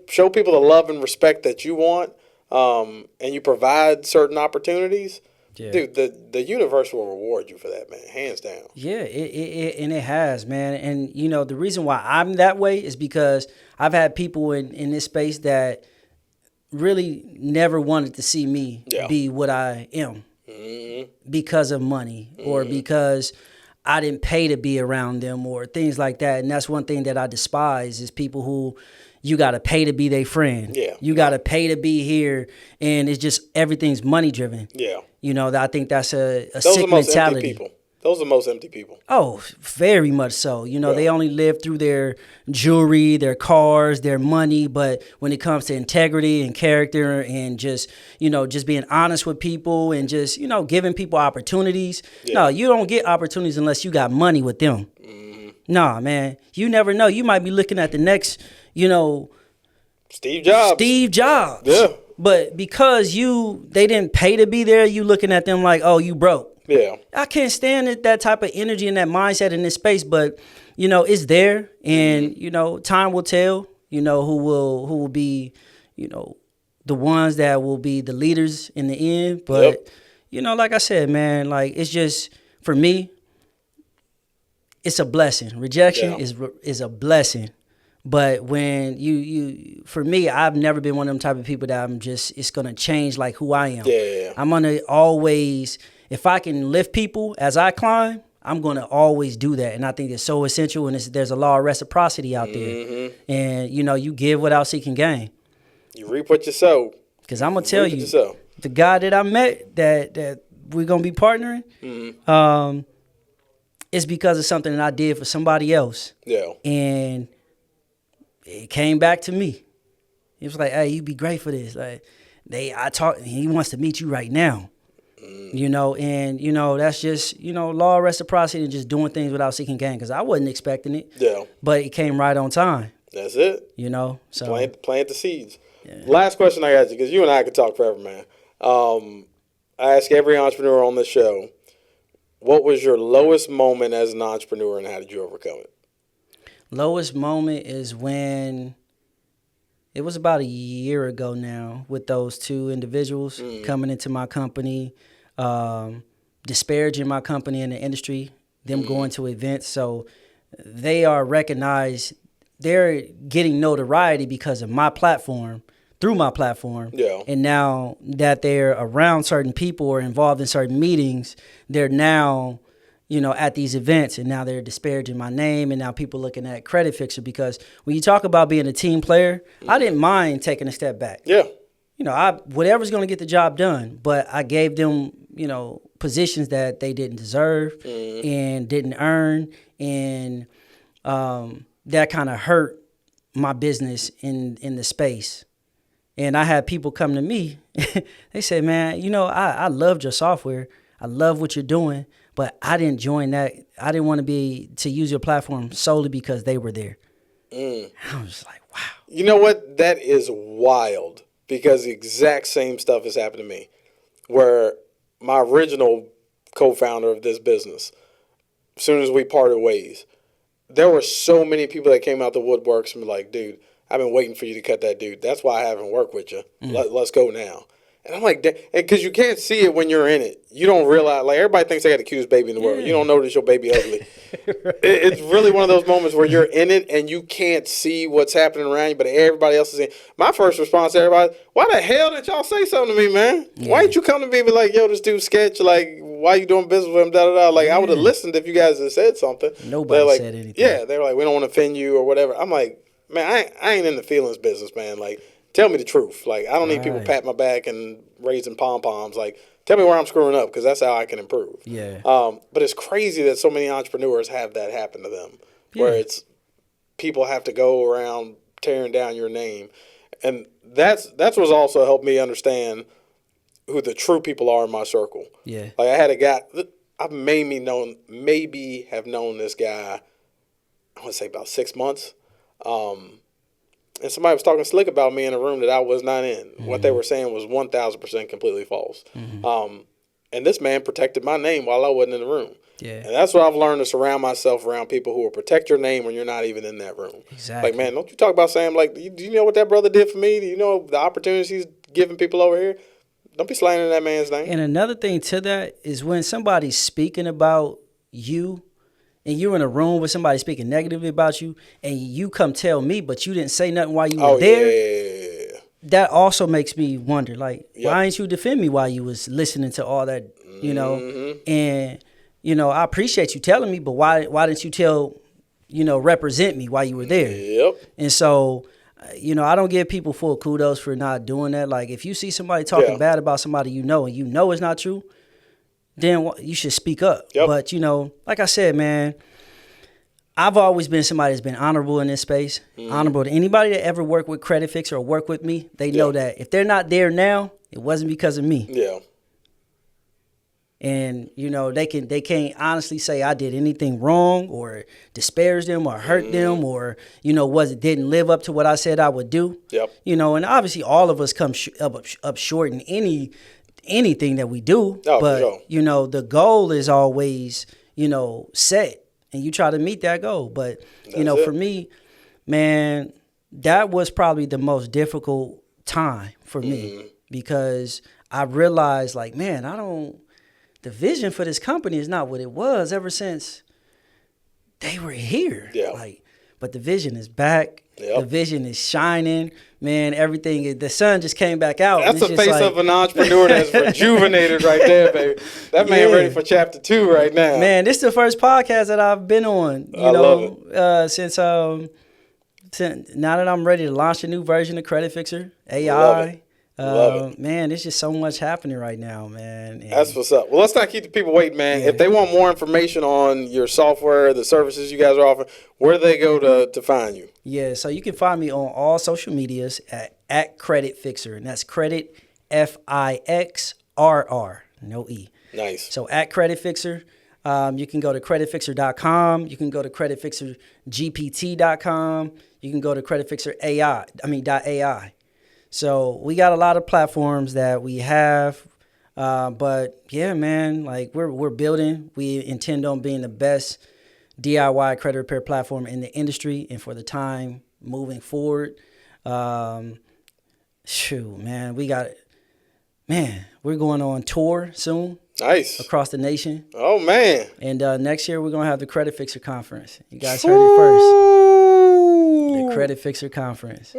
show people the love and respect that you want, and you provide certain opportunities. Yeah. Dude, the universe will reward you for that, man, hands down. Yeah, it has, man. And, the reason why I'm that way is because I've had people in this space that really never wanted to see me be what I am because of money or because I didn't pay to be around them or things like that. And that's one thing that I despise is people who you got to pay to be their friend. Yeah. You got to pay to be here. And it's just everything's money driven. Yeah. I think that's a sick mentality. Those are the most empty people. Oh, very much so. They only live through their jewelry, their cars, their money. But when it comes to integrity and character and just being honest with people and just, giving people opportunities. No, you don't get opportunities unless you got money with them. Nah, man. You never know. You might be looking at the next, Steve Jobs. Yeah. But because they didn't pay to be there, you looking at them like, oh, you broke. Yeah. I can't stand that type of energy and that mindset in this space, but it's there, and time will tell. Who will be, the ones that will be the leaders in the end. But like I said, man, like it's just for me, it's a blessing. Rejection is a blessing. But when you for me, I've never been one of them type of people that it's going to change like who I am. Yeah. I'm going to always, if I can lift people as I climb, I'm going to always do that. And I think it's so essential, and there's a law of reciprocity out there. And, you give without seeking gain. You reap what you sow. Because I'm going to tell you, the guy that I met that we're going to be partnering, it's because of something that I did for somebody else. Yeah. And it came back to me. It was like, hey, you'd be great for this. Like, he wants to meet you right now. You know, and, you know, that's just, you know, law of reciprocity and just doing things without seeking gain, because I wasn't expecting it. Yeah. But it came right on time. That's it. You know, so. Plant the seeds. Yeah. Last question I got you, because you and I could talk forever, man. I ask every entrepreneur on this show, what was your lowest moment as an entrepreneur and how did you overcome it? Lowest moment is when it was about a year ago now with those two individuals coming into my company, disparaging my company in the industry, them going to events. So they are recognized. They're getting notoriety because of my platform, through my platform. Yeah. And now that they're around certain people or involved in certain meetings, they're now, you know, at these events, and now they're disparaging my name, and now people looking at Credit Fixer, because when you talk about being a team player, I didn't mind taking a step back. Yeah. You know, whatever's going to get the job done, but I gave them, you know, positions that they didn't deserve and didn't earn, and that kind of hurt my business in the space. And I had people come to me, they said, man, you know, I loved your software. I love what you're doing, but I didn't join that. I didn't want to use your platform solely because they were there. I was like, wow. You know what? That is wild, because the exact same stuff has happened to me, where my original co-founder of this business, as soon as we parted ways, there were so many people that came out the woodworks and were like, dude, I've been waiting for you to cut that dude. That's why I haven't worked with you. Let's go now. And I'm like, because you can't see it when you're in it. You don't realize, like, everybody thinks they got the cutest baby in the world. You don't notice your baby ugly. It's really one of those moments where you're in it and you can't see what's happening around you, but everybody else is in. My first response to everybody, why the hell did y'all say something to me, man? Why didn't you come to me and be like, yo, this dude sketch, like, why you doing business with him, da-da-da? Like, I would have listened if you guys had said something. Nobody like, said anything. Yeah, they were like, we don't want to offend you or whatever. I'm like, man, I ain't in the feelings business, man. Like, tell me the truth. Like, I don't need people patting my back and raising pom-poms. Like, tell me where I'm screwing up, because that's how I can improve. Yeah. But it's crazy that so many entrepreneurs have that happen to them, where it's people have to go around tearing down your name. And that's what's also helped me understand who the true people are in my circle. Yeah. Like, I had a guy, I maybe have known this guy, I want to say about 6 months. And somebody was talking slick about me in a room that I was not in. What they were saying was 1,000% completely false. And this man protected my name while I wasn't in the room. Yeah. And that's what I've learned, to surround myself around people who will protect your name when you're not even in that room. Exactly. Like, man, don't you talk about Sam, like, do you know what that brother did for me? Do you know the opportunities he's giving people over here? Don't be slandering that man's name. And another thing to that is when somebody's speaking about you, and you're in a room with somebody speaking negatively about you, and you come tell me, but you didn't say nothing while you were there. Yeah. That also makes me wonder, like, why ain't you defend me while you was listening to all that, you know? And, you know, I appreciate you telling me, but why didn't you represent me while you were there? Yep. And so, you know, I don't give people full kudos for not doing that. Like, if you see somebody talking bad about somebody you know, and you know it's not true, then you should speak up. Yep. But, you know, like I said, man, I've always been somebody that's been honorable in this space, honorable to anybody that ever worked with Credit Fixer or worked with me. They know that if they're not there now, it wasn't because of me. Yeah. And, you know, they can't honestly say I did anything wrong or disparage them or hurt them or, you know, didn't live up to what I said I would do. Yep. You know, and obviously all of us come up short in anything that we do. Oh, but, for sure. you know, the goal is always, you know, set, and you try to meet that goal. But, you know, for me, man, that was probably the most difficult time for me because I realized, like, man, the vision for this company is not what it was ever since they were here. Yeah. Like, but the vision is back. Yep. The vision is shining. Man, the sun just came back out. That's the face of an entrepreneur that's rejuvenated right there, baby. That man ready for chapter 2 right now. Man, this is the first podcast that I've been on, love it. Since now that I'm ready to launch a new version of Credit Fixer, AI. Love it. Man, there's just so much happening right now, man. And that's what's up. Well, let's not keep the people waiting, man. If they want more information on your software, the services you guys are offering, where do they go to find you? Yeah, so you can find me on all social medias at Credit Fixer, and that's Credit FIXRR. no E. Nice. So at Credit Fixer, you can go to creditfixer.com. You can go to creditfixergpt.com. You can go to creditfixer.ai. So we got a lot of platforms that we have. But yeah, man, like we're building. We intend on being the best DIY credit repair platform in the industry and for the time moving forward. Shoot, man, we're going on tour soon. Nice. Across the nation. Oh, man. And next year, we're going to have the Credit Fixer Conference. You guys heard it first. The Credit Fixer Conference.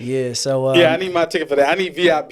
Yeah, so... yeah, I need my ticket for that. I need VIP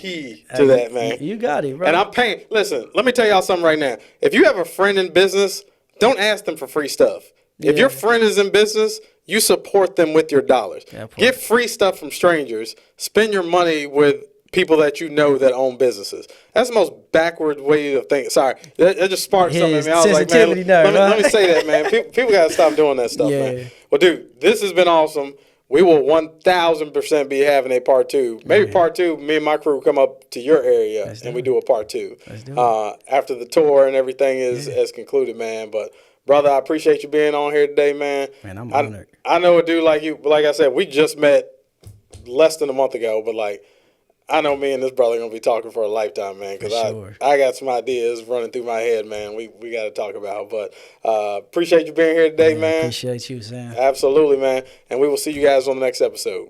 to that, man. You got it, bro. And I'm paying... Listen, let me tell y'all something right now. If you have a friend in business, don't ask them for free stuff. Yeah. If your friend is in business, you support them with your dollars. Get free stuff from strangers. Spend your money with people that you know that own businesses. That's the most backward way to think. Sorry, that just sparked something in me. I was like, man, let me say that, man. People got to stop doing that stuff, man. Well, dude, this has been awesome. We will 1,000% be having a part 2. Maybe part 2, me and my crew come up to your area and we do a part 2 after the tour and everything is concluded, man. But brother, I appreciate you being on here today, man. Man, I'm honored. I know a dude like you, but like I said, we just met less than a month ago, but like, I know me and this brother going to be talking for a lifetime, man, because I got some ideas running through my head, man, we got to talk about. But appreciate you being here today, man. Appreciate you, Sam. Absolutely, man. And we will see you guys on the next episode.